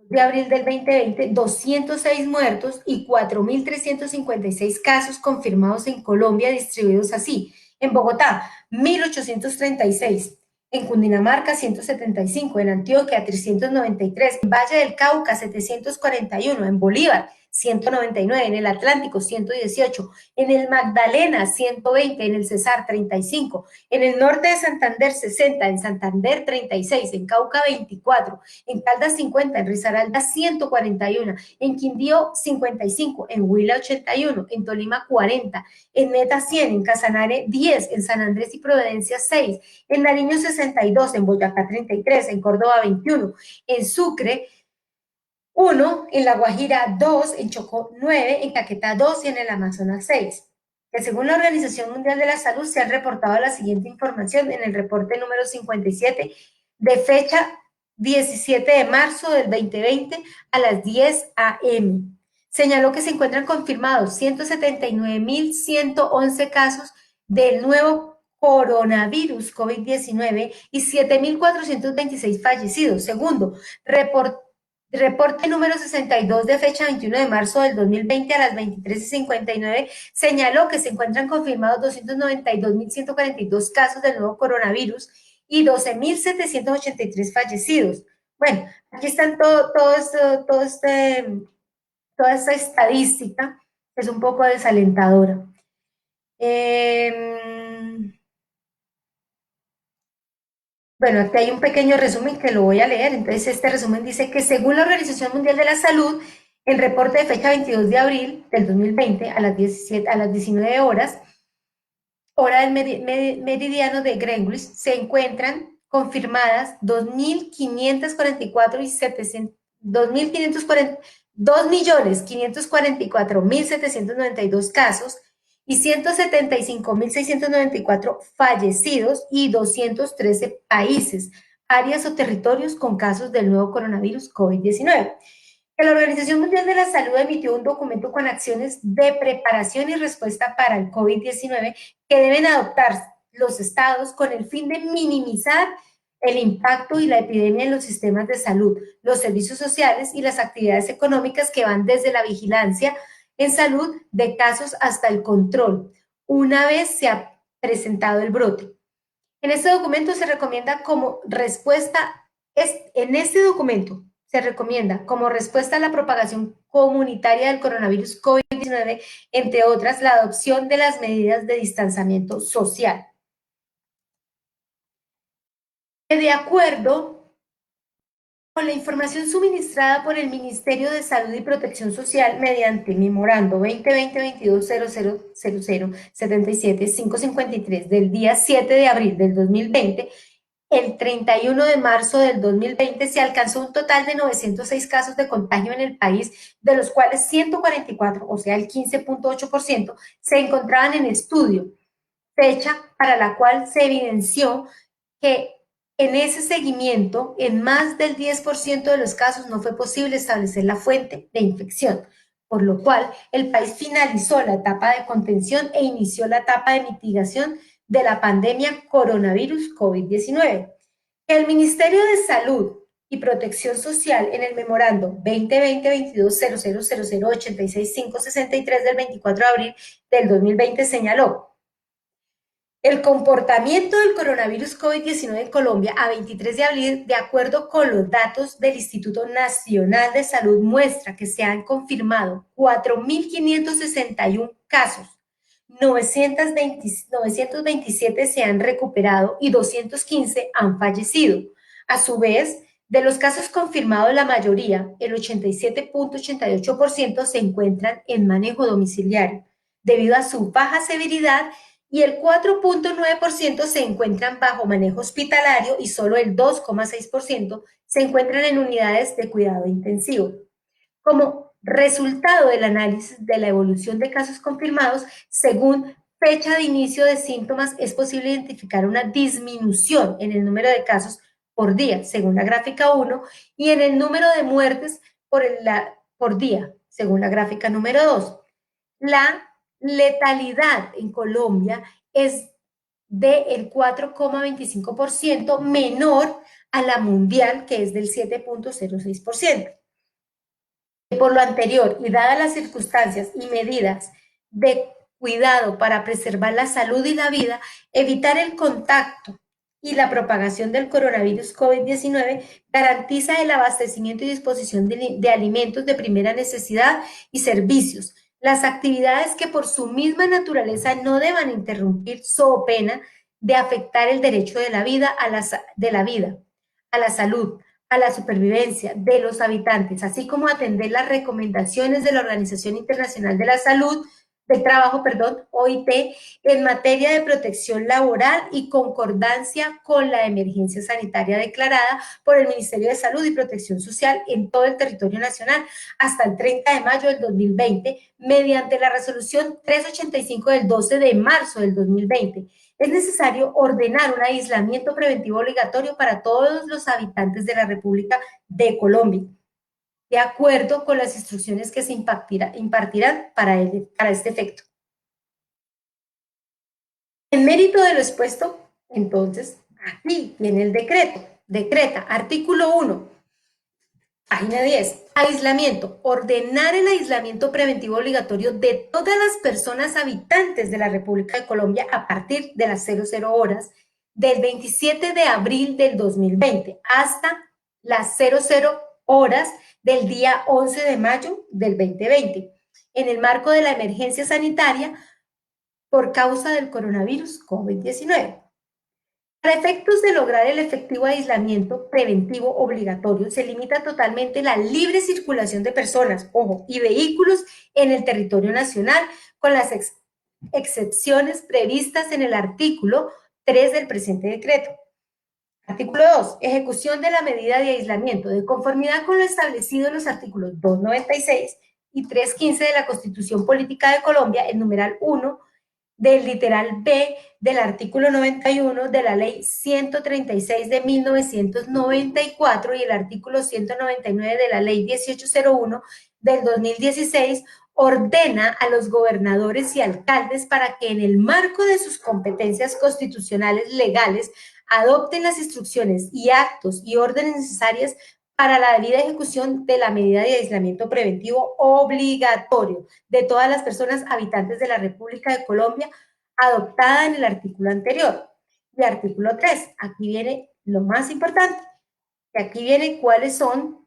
de abril del 2020 206 muertos y 4.356 casos confirmados en Colombia, distribuidos así: en Bogotá 1.836, en Cundinamarca 175, en Antioquia 393, en Valle del Cauca 741, en Bolívar 199, en el Atlántico 118, en el Magdalena 120, en el Cesar 35, en el norte de Santander 60, en Santander 36, en Cauca 24, en Caldas 50, en Risaralda 141, en Quindío 55, en Huila 81, en Tolima 40, en Meta 100, en Casanare 10, en San Andrés y Providencia 6, en Nariño 62, en Boyacá 33, en Córdoba 21, en Sucre 1, en La Guajira 2, en Chocó 9, en Caquetá 2 y en el Amazonas 6. Que según la Organización Mundial de la Salud se han reportado la siguiente información en el reporte número 57 de fecha 17 de marzo del 2020 a las 10 a.m. Señaló que se encuentran confirmados 179.111 casos del nuevo coronavirus COVID-19 y 7.426 fallecidos. Segundo, reporte número 62 de fecha 21 de marzo del 2020 a las 23:59 señaló que se encuentran confirmados 292.142 casos del nuevo coronavirus y 12.783 fallecidos. Bueno, aquí están toda esta estadística, que es un poco desalentadora. Bueno, aquí hay un pequeño resumen que lo voy a leer. Entonces, este resumen dice que según la Organización Mundial de la Salud, el reporte de fecha 22 de abril del 2020 a las 19 horas, hora del meridiano de Greenwich, se encuentran confirmadas 2.544 y 700, 2.544.792 casos y 175.694 fallecidos y 213 países, áreas o territorios con casos del nuevo coronavirus COVID-19. La Organización Mundial de la Salud emitió un documento con acciones de preparación y respuesta para el COVID-19 que deben adoptar los estados con el fin de minimizar el impacto y la epidemia en los sistemas de salud, los servicios sociales y las actividades económicas que van desde la vigilancia en salud de casos hasta el control, una vez se ha presentado el brote. En este documento se recomienda como respuesta, en este documento se recomienda como respuesta a la propagación comunitaria del coronavirus COVID-19, entre otras, la adopción de las medidas de distanciamiento social. De acuerdo con la información suministrada por el Ministerio de Salud y Protección Social mediante memorando 2020-22-0000-77-553 del día 7 de abril del 2020, el 31 de marzo del 2020 se alcanzó un total de 906 casos de contagio en el país, de los cuales 144, o sea, el 15.8%, se encontraban en estudio, fecha para la cual se evidenció que en ese seguimiento, en más del 10% de los casos no fue posible establecer la fuente de infección, por lo cual el país finalizó la etapa de contención e inició la etapa de mitigación de la pandemia coronavirus COVID-19. El Ministerio de Salud y Protección Social en el memorando 2020-22-0000-86563 del 24 de abril del 2020 señaló: el comportamiento del coronavirus COVID-19 en Colombia a 23 de abril, de acuerdo con los datos del Instituto Nacional de Salud, muestra que se han confirmado 4.561 casos, 927 se han recuperado y 215 han fallecido. A su vez, de los casos confirmados, la mayoría, el 87.88%, se encuentran en manejo domiciliario, debido a su baja severidad, y el 4.9% se encuentran bajo manejo hospitalario y solo el 2.6% se encuentran en unidades de cuidado intensivo. Como resultado del análisis de la evolución de casos confirmados, según fecha de inicio de síntomas, es posible identificar una disminución en el número de casos por día, según la gráfica 1, y en el número de muertes por día, según la gráfica número 2. La letalidad en Colombia es del 4.25%, menor a la mundial, que es del 7.06%. Por lo anterior, y dadas las circunstancias y medidas de cuidado para preservar la salud y la vida, evitar el contacto y la propagación del coronavirus COVID-19, garantiza el abastecimiento y disposición de alimentos de primera necesidad y servicios. Las actividades que por su misma naturaleza no deban interrumpir so pena de afectar el derecho de la vida, a la salud, a la supervivencia de los habitantes, así como atender las recomendaciones de la Organización Internacional de la Salud, del Trabajo, perdón, OIT, en materia de protección laboral y concordancia con la emergencia sanitaria declarada por el Ministerio de Salud y Protección Social en todo el territorio nacional hasta el 30 de mayo del 2020, mediante la resolución 385 del 12 de marzo del 2020. Es necesario ordenar un aislamiento preventivo obligatorio para todos los habitantes de la República de Colombia, de acuerdo con las instrucciones que se impartirán para este efecto. En mérito de lo expuesto, entonces, aquí viene el decreto. Decreta, artículo 1, página 10. Aislamiento. Ordenar el aislamiento preventivo obligatorio de todas las personas habitantes de la República de Colombia a partir de las 00 horas del 27 de abril del 2020 hasta las 00 horas del día 11 de mayo del 2020, en el marco de la emergencia sanitaria por causa del coronavirus COVID-19. Para efectos de lograr el efectivo aislamiento preventivo obligatorio, se limita totalmente la libre circulación de personas, ojo, y vehículos en el territorio nacional, con las excepciones previstas en el artículo 3 del presente decreto. Artículo 2. Ejecución de la medida de aislamiento. De conformidad con lo establecido en los artículos 296 y 315 de la Constitución Política de Colombia, el numeral 1 del literal B del artículo 91 de la ley 136 de 1994 y el artículo 199 de la ley 1801 del 2016, ordena a los gobernadores y alcaldes para que en el marco de sus competencias constitucionales legales adopten las instrucciones y actos y órdenes necesarias para la debida ejecución de la medida de aislamiento preventivo obligatorio de todas las personas habitantes de la República de Colombia, adoptada en el artículo anterior. Y artículo 3, aquí viene lo más importante, que aquí viene cuáles son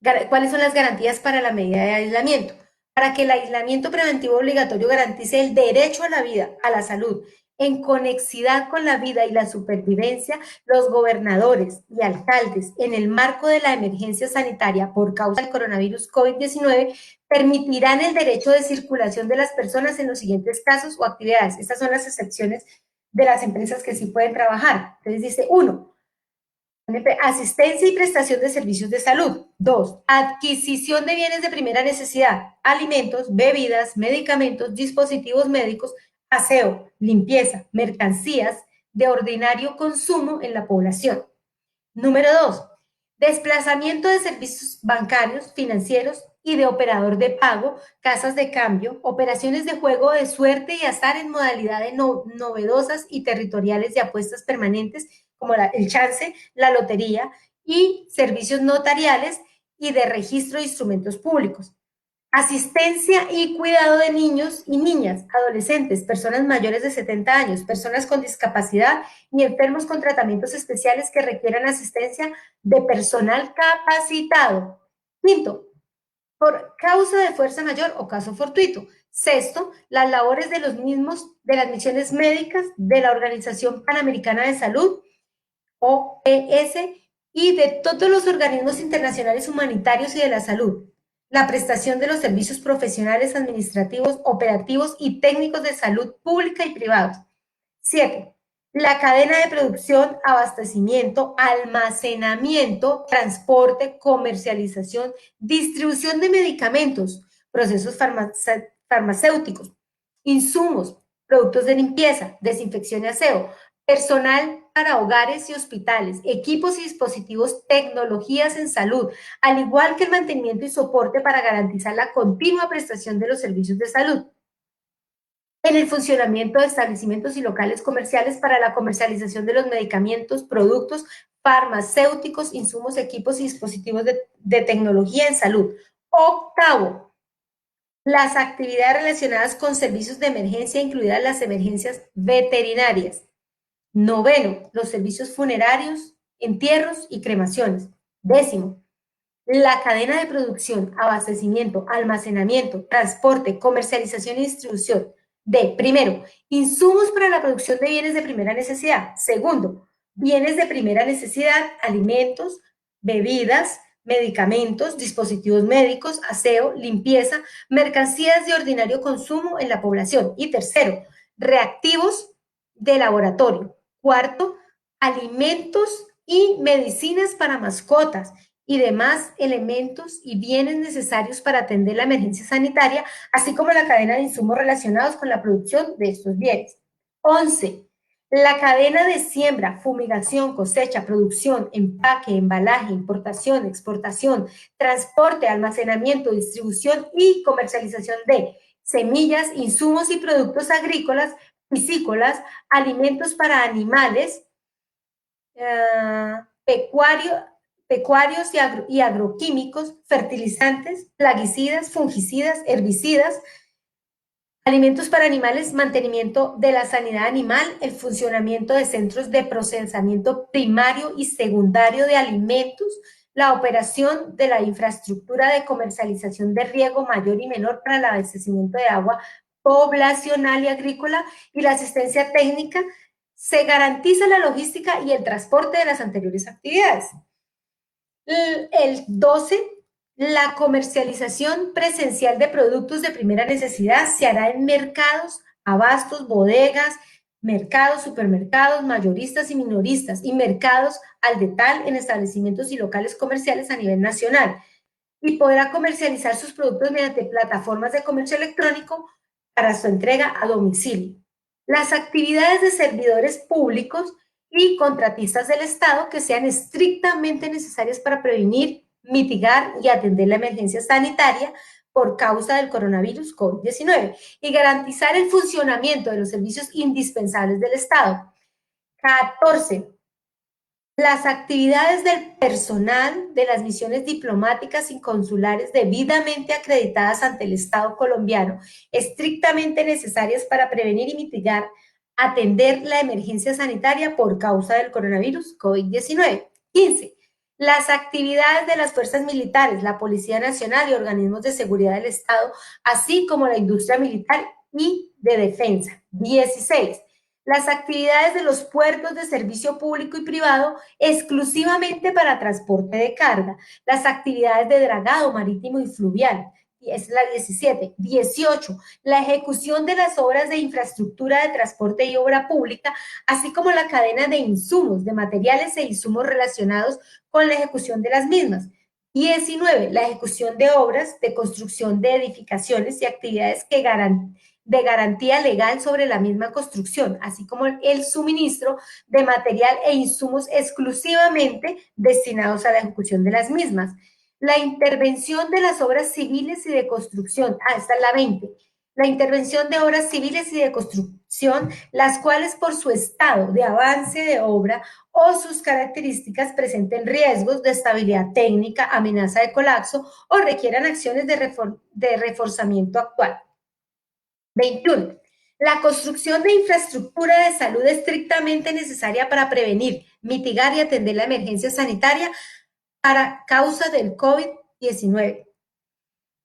las garantías para la medida de aislamiento. Para que el aislamiento preventivo obligatorio garantice el derecho a la vida, a la salud, en conexidad con la vida y la supervivencia, los gobernadores y alcaldes, en el marco de la emergencia sanitaria por causa del coronavirus COVID-19, permitirán el derecho de circulación de las personas en los siguientes casos o actividades. Estas son las excepciones de las empresas que sí pueden trabajar. Entonces dice, 1, asistencia y prestación de servicios de salud. 2, adquisición de bienes de primera necesidad, alimentos, bebidas, medicamentos, dispositivos médicos, aseo, limpieza, mercancías de ordinario consumo en la población. Número 2, desplazamiento de servicios bancarios, financieros y de operador de pago, casas de cambio, operaciones de juego de suerte y azar en modalidades novedosas y territoriales de apuestas permanentes, como el chance, la lotería, y servicios notariales y de registro de instrumentos públicos. Asistencia y cuidado de niños y niñas, adolescentes, personas mayores de 70 años, personas con discapacidad y enfermos con tratamientos especiales que requieran asistencia de personal capacitado. Quinto, por causa de fuerza mayor o caso fortuito. Sexto, las labores de los mismos, de las misiones médicas de la Organización Panamericana de Salud, OPS, y de todos los organismos internacionales humanitarios y de la salud. La prestación de los servicios profesionales, administrativos, operativos y técnicos de salud pública y privados. 7. La cadena de producción, abastecimiento, almacenamiento, transporte, comercialización, distribución de medicamentos, procesos farmacéuticos, insumos, productos de limpieza, desinfección y aseo, personal para hogares y hospitales, equipos y dispositivos, tecnologías en salud, al igual que el mantenimiento y soporte para garantizar la continua prestación de los servicios de salud. En el funcionamiento de establecimientos y locales comerciales para la comercialización de los medicamentos, productos farmacéuticos, insumos, equipos y dispositivos de tecnología en salud. Octavo, Las actividades relacionadas con servicios de emergencia, incluidas las emergencias veterinarias. Noveno, los servicios funerarios, entierros y cremaciones. Décimo, la cadena de producción, abastecimiento, almacenamiento, transporte, comercialización y distribución de, primero, insumos para la producción de bienes de primera necesidad. Segundo, bienes de primera necesidad, alimentos, bebidas, medicamentos, dispositivos médicos, aseo, limpieza, mercancías de ordinario consumo en la población. Y tercero, reactivos de laboratorio. Cuarto, alimentos y medicinas para mascotas y demás elementos y bienes necesarios para atender la emergencia sanitaria, así como la cadena de insumos relacionados con la producción de estos bienes. 11. La cadena de siembra, fumigación, cosecha, producción, empaque, embalaje, importación, exportación, transporte, almacenamiento, distribución y comercialización de semillas, insumos y productos agrícolas, piscícolas, alimentos para animales, pecuarios y agroquímicos, fertilizantes, plaguicidas, fungicidas, herbicidas, alimentos para animales, mantenimiento de la sanidad animal, el funcionamiento de centros de procesamiento primario y secundario de alimentos, la operación de la infraestructura de comercialización de riego mayor y menor para el abastecimiento de agua poblacional y agrícola y la asistencia técnica. Se garantiza la logística y el transporte de las anteriores actividades. El 12, la comercialización presencial de productos de primera necesidad se hará en mercados, abastos, bodegas, mercados, supermercados, mayoristas y minoristas, y mercados al detalle en establecimientos y locales comerciales a nivel nacional. Y podrá comercializar sus productos mediante plataformas de comercio electrónico para su entrega a domicilio. Las actividades de servidores públicos y contratistas del Estado que sean estrictamente necesarias para prevenir, mitigar y atender la emergencia sanitaria por causa del coronavirus COVID-19 y garantizar el funcionamiento de los servicios indispensables del Estado. 14. Las actividades del personal de las misiones diplomáticas y consulares debidamente acreditadas ante el Estado colombiano, estrictamente necesarias para prevenir y mitigar, atender la emergencia sanitaria por causa del coronavirus COVID-19. 15. Las actividades de las fuerzas militares, la Policía Nacional y organismos de seguridad del Estado, así como la industria militar y de defensa. 16. Las actividades de los puertos de servicio público y privado exclusivamente para transporte de carga, las actividades de dragado marítimo y fluvial, es la 17. 18. La ejecución de las obras de infraestructura de transporte y obra pública, así como la cadena de insumos, de materiales e insumos relacionados con la ejecución de las mismas. 19. La ejecución de obras de construcción de edificaciones y actividades que de garantía legal sobre la misma construcción, así como el suministro de material e insumos exclusivamente destinados a la ejecución de las mismas. La intervención de las obras civiles y de construcción, esta es la 20. La intervención de obras civiles y de construcción, las cuales por su estado de avance de obra o sus características presenten riesgos de estabilidad técnica, amenaza de colapso o requieran acciones de reforzamiento actual. 21. La construcción de infraestructura de salud estrictamente necesaria para prevenir, mitigar y atender la emergencia sanitaria para causa del COVID-19.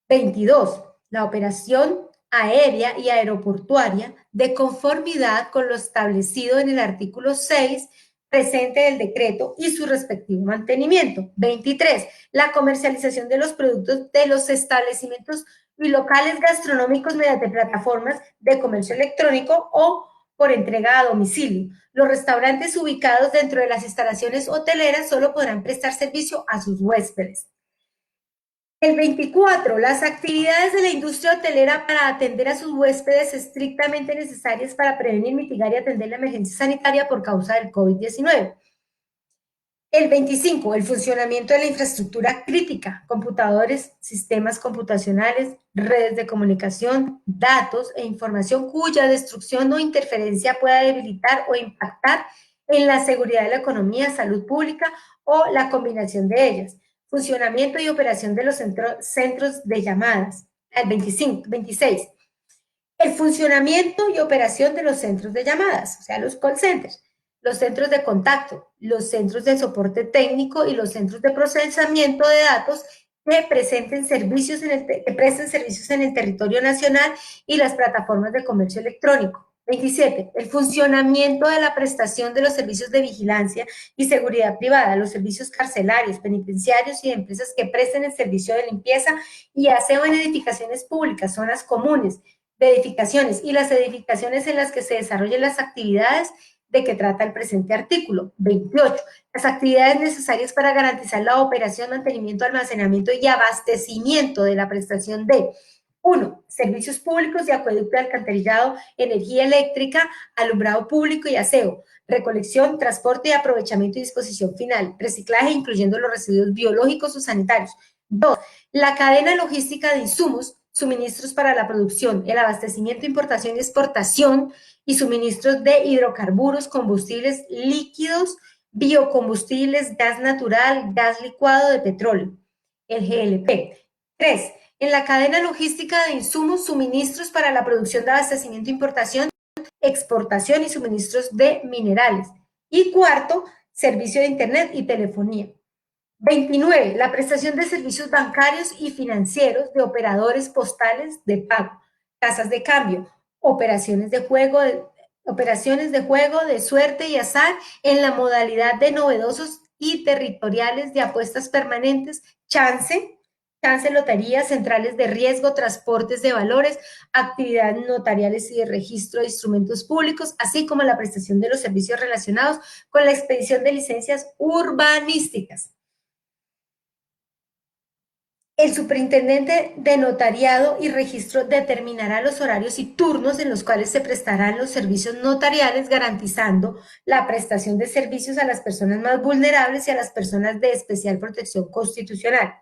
22. La operación aérea y aeroportuaria de conformidad con lo establecido en el artículo 6 presente del decreto y su respectivo mantenimiento. 23. La comercialización de los productos de los establecimientos y locales gastronómicos mediante plataformas de comercio electrónico o por entrega a domicilio. Los restaurantes ubicados dentro de las instalaciones hoteleras solo podrán prestar servicio a sus huéspedes. El 24. Las actividades de la industria hotelera para atender a sus huéspedes estrictamente necesarias para prevenir, mitigar y atender la emergencia sanitaria por causa del COVID-19. El 25. El funcionamiento de la infraestructura crítica, computadores, sistemas computacionales, redes de comunicación, datos e información cuya destrucción o interferencia pueda debilitar o impactar en la seguridad de la economía, salud pública o la combinación de ellas. Funcionamiento y operación de los centros de llamadas. al 25, 26. El funcionamiento y operación de los centros de llamadas, o sea, los call centers, los centros de contacto, los centros de soporte técnico y los centros de procesamiento de datos que presten servicios en el territorio nacional y las plataformas de comercio electrónico. 27. El funcionamiento de la prestación de los servicios de vigilancia y seguridad privada, los servicios carcelarios, penitenciarios y de empresas que presten el servicio de limpieza y aseo en edificaciones públicas, zonas comunes, de edificaciones y las edificaciones en las que se desarrollen las actividades de que trata el presente artículo. 28. Las actividades necesarias para garantizar la operación, mantenimiento, almacenamiento y abastecimiento de la prestación de 1. Servicios públicos de acueducto y alcantarillado, energía eléctrica, alumbrado público y aseo, recolección, transporte y aprovechamiento y disposición final, reciclaje incluyendo los residuos biológicos o sanitarios. 2. La cadena logística de insumos, suministros para la producción, el abastecimiento, importación y exportación y suministros de hidrocarburos, combustibles líquidos, biocombustibles, gas natural, gas licuado de petróleo, el GLP. 3. En la cadena logística de insumos, suministros para la producción de abastecimiento, importación, exportación y suministros de minerales. Y 4, servicio de Internet y telefonía. 29. La prestación de servicios bancarios y financieros de operadores postales de pago, casas de cambio, operaciones de juego de suerte y azar en la modalidad de novedosos y territoriales de apuestas permanentes, chance, loterías, centrales de riesgo, transportes de valores, actividades notariales y de registro de instrumentos públicos, así como la prestación de los servicios relacionados con la expedición de licencias urbanísticas. El superintendente de notariado y registro determinará los horarios y turnos en los cuales se prestarán los servicios notariales, garantizando la prestación de servicios a las personas más vulnerables y a las personas de especial protección constitucional.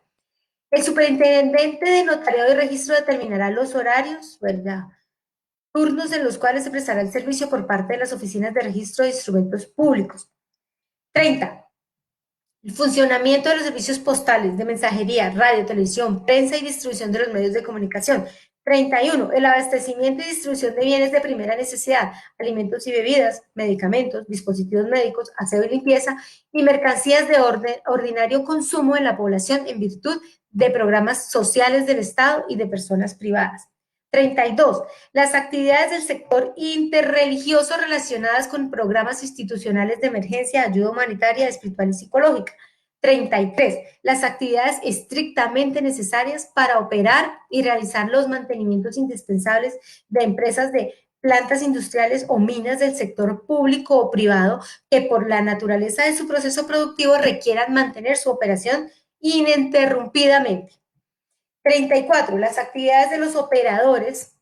El superintendente de notariado y registro determinará los horarios, ¿verdad?, turnos en los cuales se prestará el servicio por parte de las oficinas de registro de instrumentos públicos. 30. El funcionamiento de los servicios postales, de mensajería, radio, televisión, prensa y distribución de los medios de comunicación. 31. El abastecimiento y distribución de bienes de primera necesidad, alimentos y bebidas, medicamentos, dispositivos médicos, aseo y limpieza y mercancías de ordinario consumo en la población en virtud de programas sociales del Estado y de personas privadas. 32. Las actividades del sector interreligioso relacionadas con programas institucionales de emergencia, ayuda humanitaria, espiritual y psicológica. 33. Las actividades estrictamente necesarias para operar y realizar los mantenimientos indispensables de empresas de plantas industriales o minas del sector público o privado que por la naturaleza de su proceso productivo requieran mantener su operación ininterrumpidamente. 34. Las actividades de los operadores,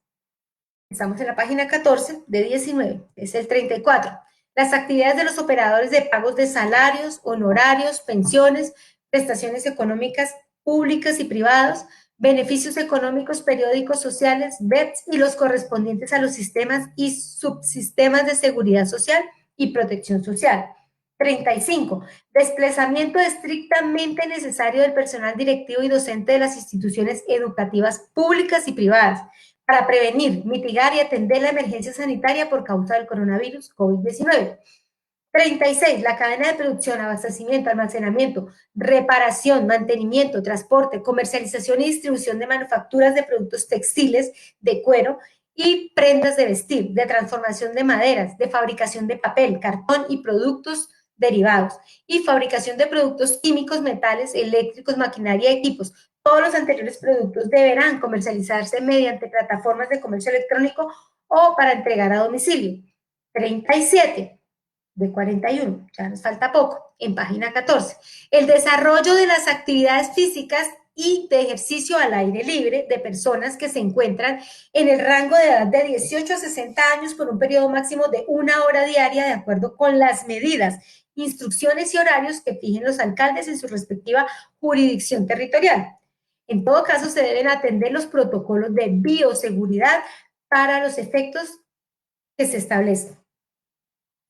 estamos en la página 14 de 19, es el 34. Las actividades de los operadores de pagos de salarios, honorarios, pensiones, prestaciones económicas públicas y privadas, beneficios económicos periódicos sociales, BEPS y los correspondientes a los sistemas y subsistemas de seguridad social y protección social. 35. Desplazamiento estrictamente necesario del personal directivo y docente de las instituciones educativas públicas y privadas para prevenir, mitigar y atender la emergencia sanitaria por causa del coronavirus COVID-19. 36. La cadena de producción, abastecimiento, almacenamiento, reparación, mantenimiento, transporte, comercialización y distribución de manufacturas de productos textiles, de cuero y prendas de vestir, de transformación de maderas, de fabricación de papel, cartón y productos derivados, y fabricación de productos químicos, metales, eléctricos, maquinaria y equipos. Todos los anteriores productos deberán comercializarse mediante plataformas de comercio electrónico o para entregar a domicilio. 37. De 41, ya nos falta poco, en página 14. El desarrollo de las actividades físicas y de ejercicio al aire libre de personas que se encuentran en el rango de edad de 18 a 60 años por un periodo máximo de 1 hora diaria de acuerdo con las medidas, instrucciones y horarios que fijen los alcaldes en su respectiva jurisdicción territorial. En todo caso, se deben atender los protocolos de bioseguridad para los efectos que se establecen.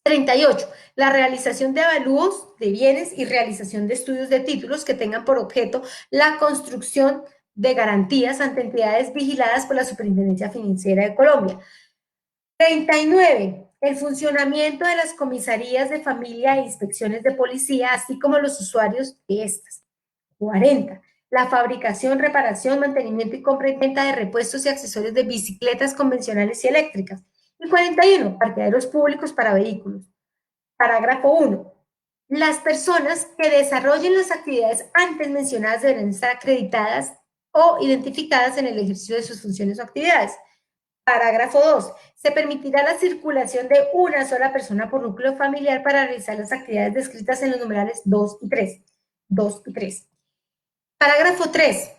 38. La realización de avalúos de bienes y realización de estudios de títulos que tengan por objeto la construcción de garantías ante entidades vigiladas por la Superintendencia Financiera de Colombia. 39. El funcionamiento de las comisarías de familia e inspecciones de policía, así como los usuarios de estas. 40. La fabricación, reparación, mantenimiento y compra y venta de repuestos y accesorios de bicicletas convencionales y eléctricas. Y 41. Parqueaderos públicos para vehículos. Parágrafo 1. Las personas que desarrollen las actividades antes mencionadas deberán estar acreditadas o identificadas en el ejercicio de sus funciones o actividades. Parágrafo 2. Se permitirá la circulación de una sola persona por núcleo familiar para realizar las actividades descritas en los numerales 2 y 3. 2 y 3. Parágrafo 3.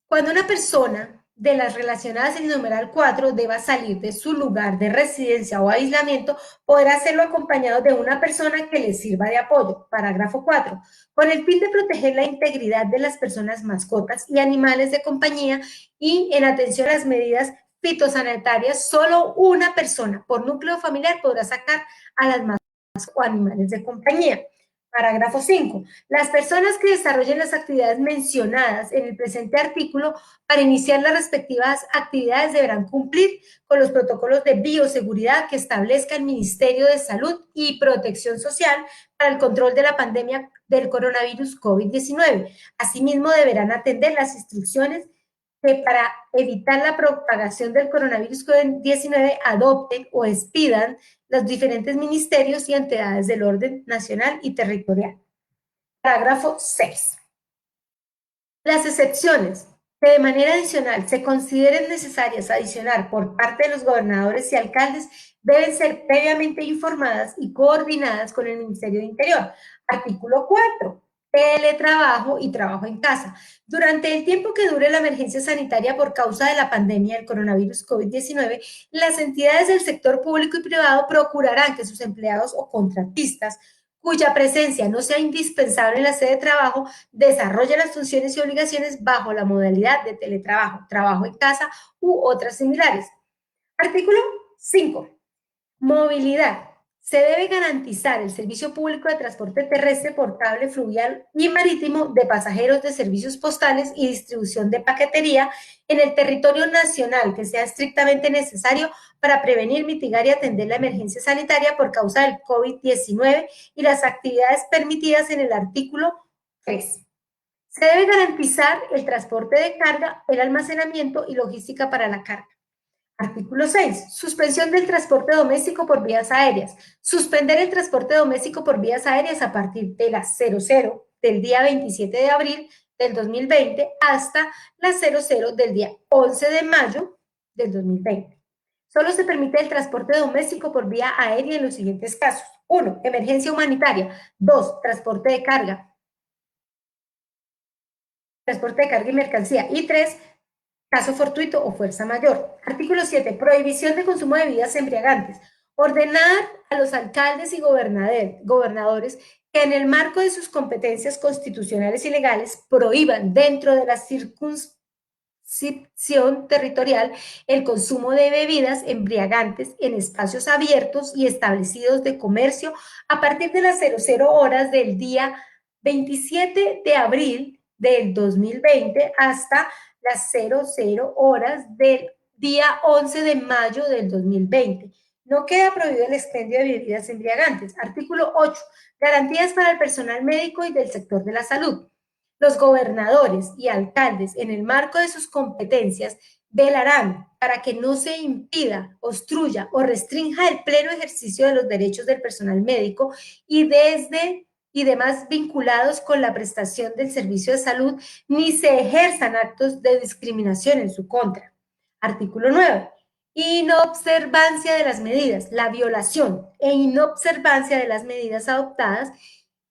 Cuando una persona de las relacionadas en el numeral 4 deba salir de su lugar de residencia o aislamiento, podrá hacerlo acompañado de una persona que le sirva de apoyo. Parágrafo 4. Con el fin de proteger la integridad de las personas, mascotas y animales de compañía y en atención a las medidas fitosanitarias, solo una persona por núcleo familiar podrá sacar a las mascotas o animales de compañía. Parágrafo 5. Las personas que desarrollen las actividades mencionadas en el presente artículo para iniciar las respectivas actividades deberán cumplir con los protocolos de bioseguridad que establezca el Ministerio de Salud y Protección Social para el control de la pandemia del coronavirus COVID-19. Asimismo, deberán atender las instrucciones que para evitar la propagación del coronavirus COVID-19 adopten o expidan los diferentes ministerios y entidades del orden nacional y territorial. Parágrafo 6. Las excepciones que de manera adicional se consideren necesarias adicionar por parte de los gobernadores y alcaldes deben ser previamente informadas y coordinadas con el Ministerio de Interior. Artículo 4. Teletrabajo y trabajo en casa. Durante el tiempo que dure la emergencia sanitaria por causa de la pandemia del coronavirus COVID-19, las entidades del sector público y privado procurarán que sus empleados o contratistas cuya presencia no sea indispensable en la sede de trabajo, desarrolla las funciones y obligaciones bajo la modalidad de teletrabajo, trabajo en casa u otras similares. Artículo 5. Movilidad. Se debe garantizar el servicio público de transporte terrestre, portable, fluvial y marítimo de pasajeros de servicios postales y distribución de paquetería en el territorio nacional que sea estrictamente necesario para prevenir, mitigar y atender la emergencia sanitaria por causa del COVID-19 y las actividades permitidas en el artículo 3. Se debe garantizar el transporte de carga, el almacenamiento y logística para la carga. Artículo 6. Suspensión del transporte doméstico por vías aéreas. Suspender el transporte doméstico por vías aéreas a partir de las 00 del día 27 de abril del 2020 hasta las 00 del día 11 de mayo del 2020. Solo se permite el transporte doméstico por vía aérea en los siguientes casos. 1. Emergencia humanitaria. 2. Transporte de carga. Transporte de carga y mercancía. Y 3. Caso fortuito o fuerza mayor. Artículo 7. Prohibición de consumo de bebidas embriagantes. Ordenar a los alcaldes y gobernadores que en el marco de sus competencias constitucionales y legales prohíban dentro de la circunscripción territorial el consumo de bebidas embriagantes en espacios abiertos y establecidos de comercio a partir de las 00 horas del día 27 de abril del 2020 hasta las 00 horas del día 11 de mayo del 2020. No queda prohibido el expendio de bebidas embriagantes. Artículo 8. Garantías para el personal médico y del sector de la salud. Los gobernadores y alcaldes, en el marco de sus competencias, velarán para que no se impida, obstruya o restrinja el pleno ejercicio de los derechos del personal médico y demás vinculados con la prestación del servicio de salud, ni se ejerzan actos de discriminación en su contra. Artículo 9. Inobservancia de las medidas. La violación e inobservancia de las medidas adoptadas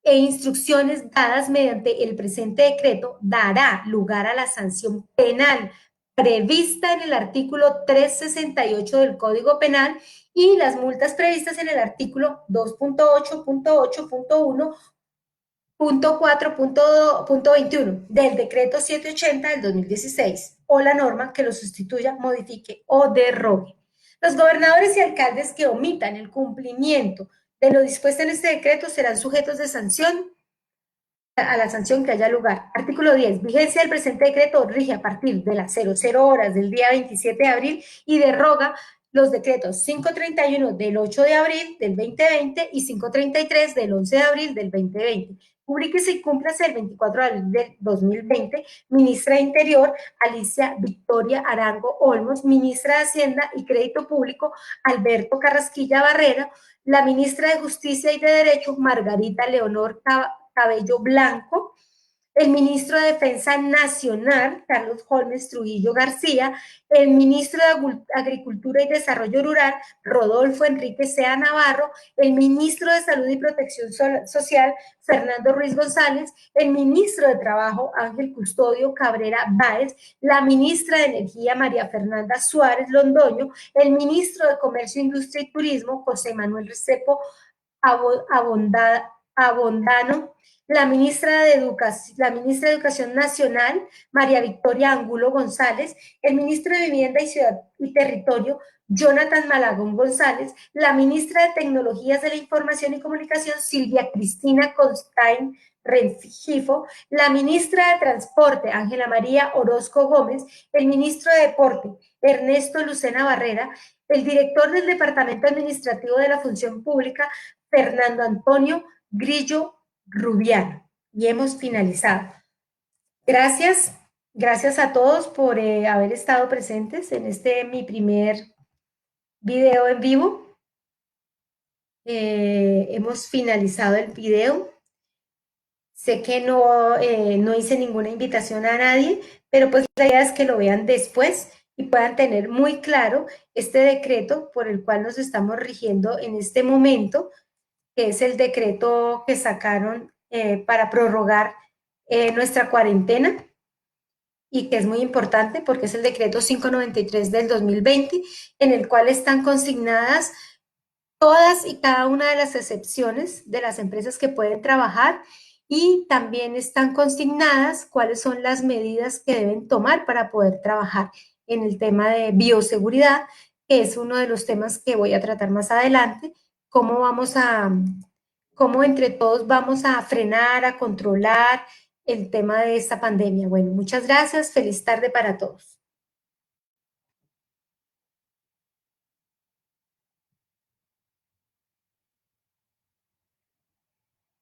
e instrucciones dadas mediante el presente decreto dará lugar a la sanción penal prevista en el artículo 368 del Código Penal y las multas previstas en el artículo 2.8.8.1.4.21 del decreto 780 del 2016 o la norma que lo sustituya, modifique o derrogue. Los gobernadores y alcaldes que omitan el cumplimiento de lo dispuesto en este decreto serán sujetos de sanción a la sanción que haya lugar. Artículo 10. Vigencia del presente decreto rige a partir de las 00 horas del día 27 de abril y deroga los decretos 531 del 8 de abril del 2020 y 533 del 11 de abril del 2020. Publíquese y cúmplase el 24 de abril del 2020. Ministra de Interior, Alicia Victoria Arango Olmos. Ministra de Hacienda y Crédito Público, Alberto Carrasquilla Barrera. La ministra de Justicia y de Derecho, Margarita Leonor Cabello Blanco. El ministro de Defensa Nacional, Carlos Holmes Trujillo García, el ministro de Agricultura y Desarrollo Rural, Rodolfo Enrique Sea Navarro, el ministro de Salud y Protección Social, Fernando Ruiz González, el ministro de Trabajo, Ángel Custodio Cabrera Báez, la ministra de Energía, María Fernanda Suárez Londoño, el ministro de Comercio, Industria y Turismo, José Manuel Restrepo Abondano, la ministra de Educación Nacional, María Victoria Angulo González, el ministro de Vivienda y Ciudad y Territorio, Jonathan Malagón González, la ministra de Tecnologías de la Información y Comunicación, Silvia Cristina Constain Rengifo, la ministra de Transporte, Ángela María Orozco Gómez, el ministro de Deporte, Ernesto Lucena Barrera, el director del Departamento Administrativo de la Función Pública, Fernando Antonio Grillo Rubiano. Y hemos finalizado. Gracias, gracias a todos por haber estado presentes en mi primer video en vivo. Hemos finalizado el video. Sé que no hice ninguna invitación a nadie, pero pues la idea es que lo vean después y puedan tener muy claro este decreto por el cual nos estamos rigiendo en este momento, que es el decreto que sacaron para prorrogar nuestra cuarentena y que es muy importante porque es el decreto 593 del 2020, en el cual están consignadas todas y cada una de las excepciones de las empresas que pueden trabajar y también están consignadas cuáles son las medidas que deben tomar para poder trabajar en el tema de bioseguridad, que es uno de los temas que voy a tratar más adelante, cómo entre todos vamos a frenar, a controlar el tema de esta pandemia. Bueno, muchas gracias, feliz tarde para todos.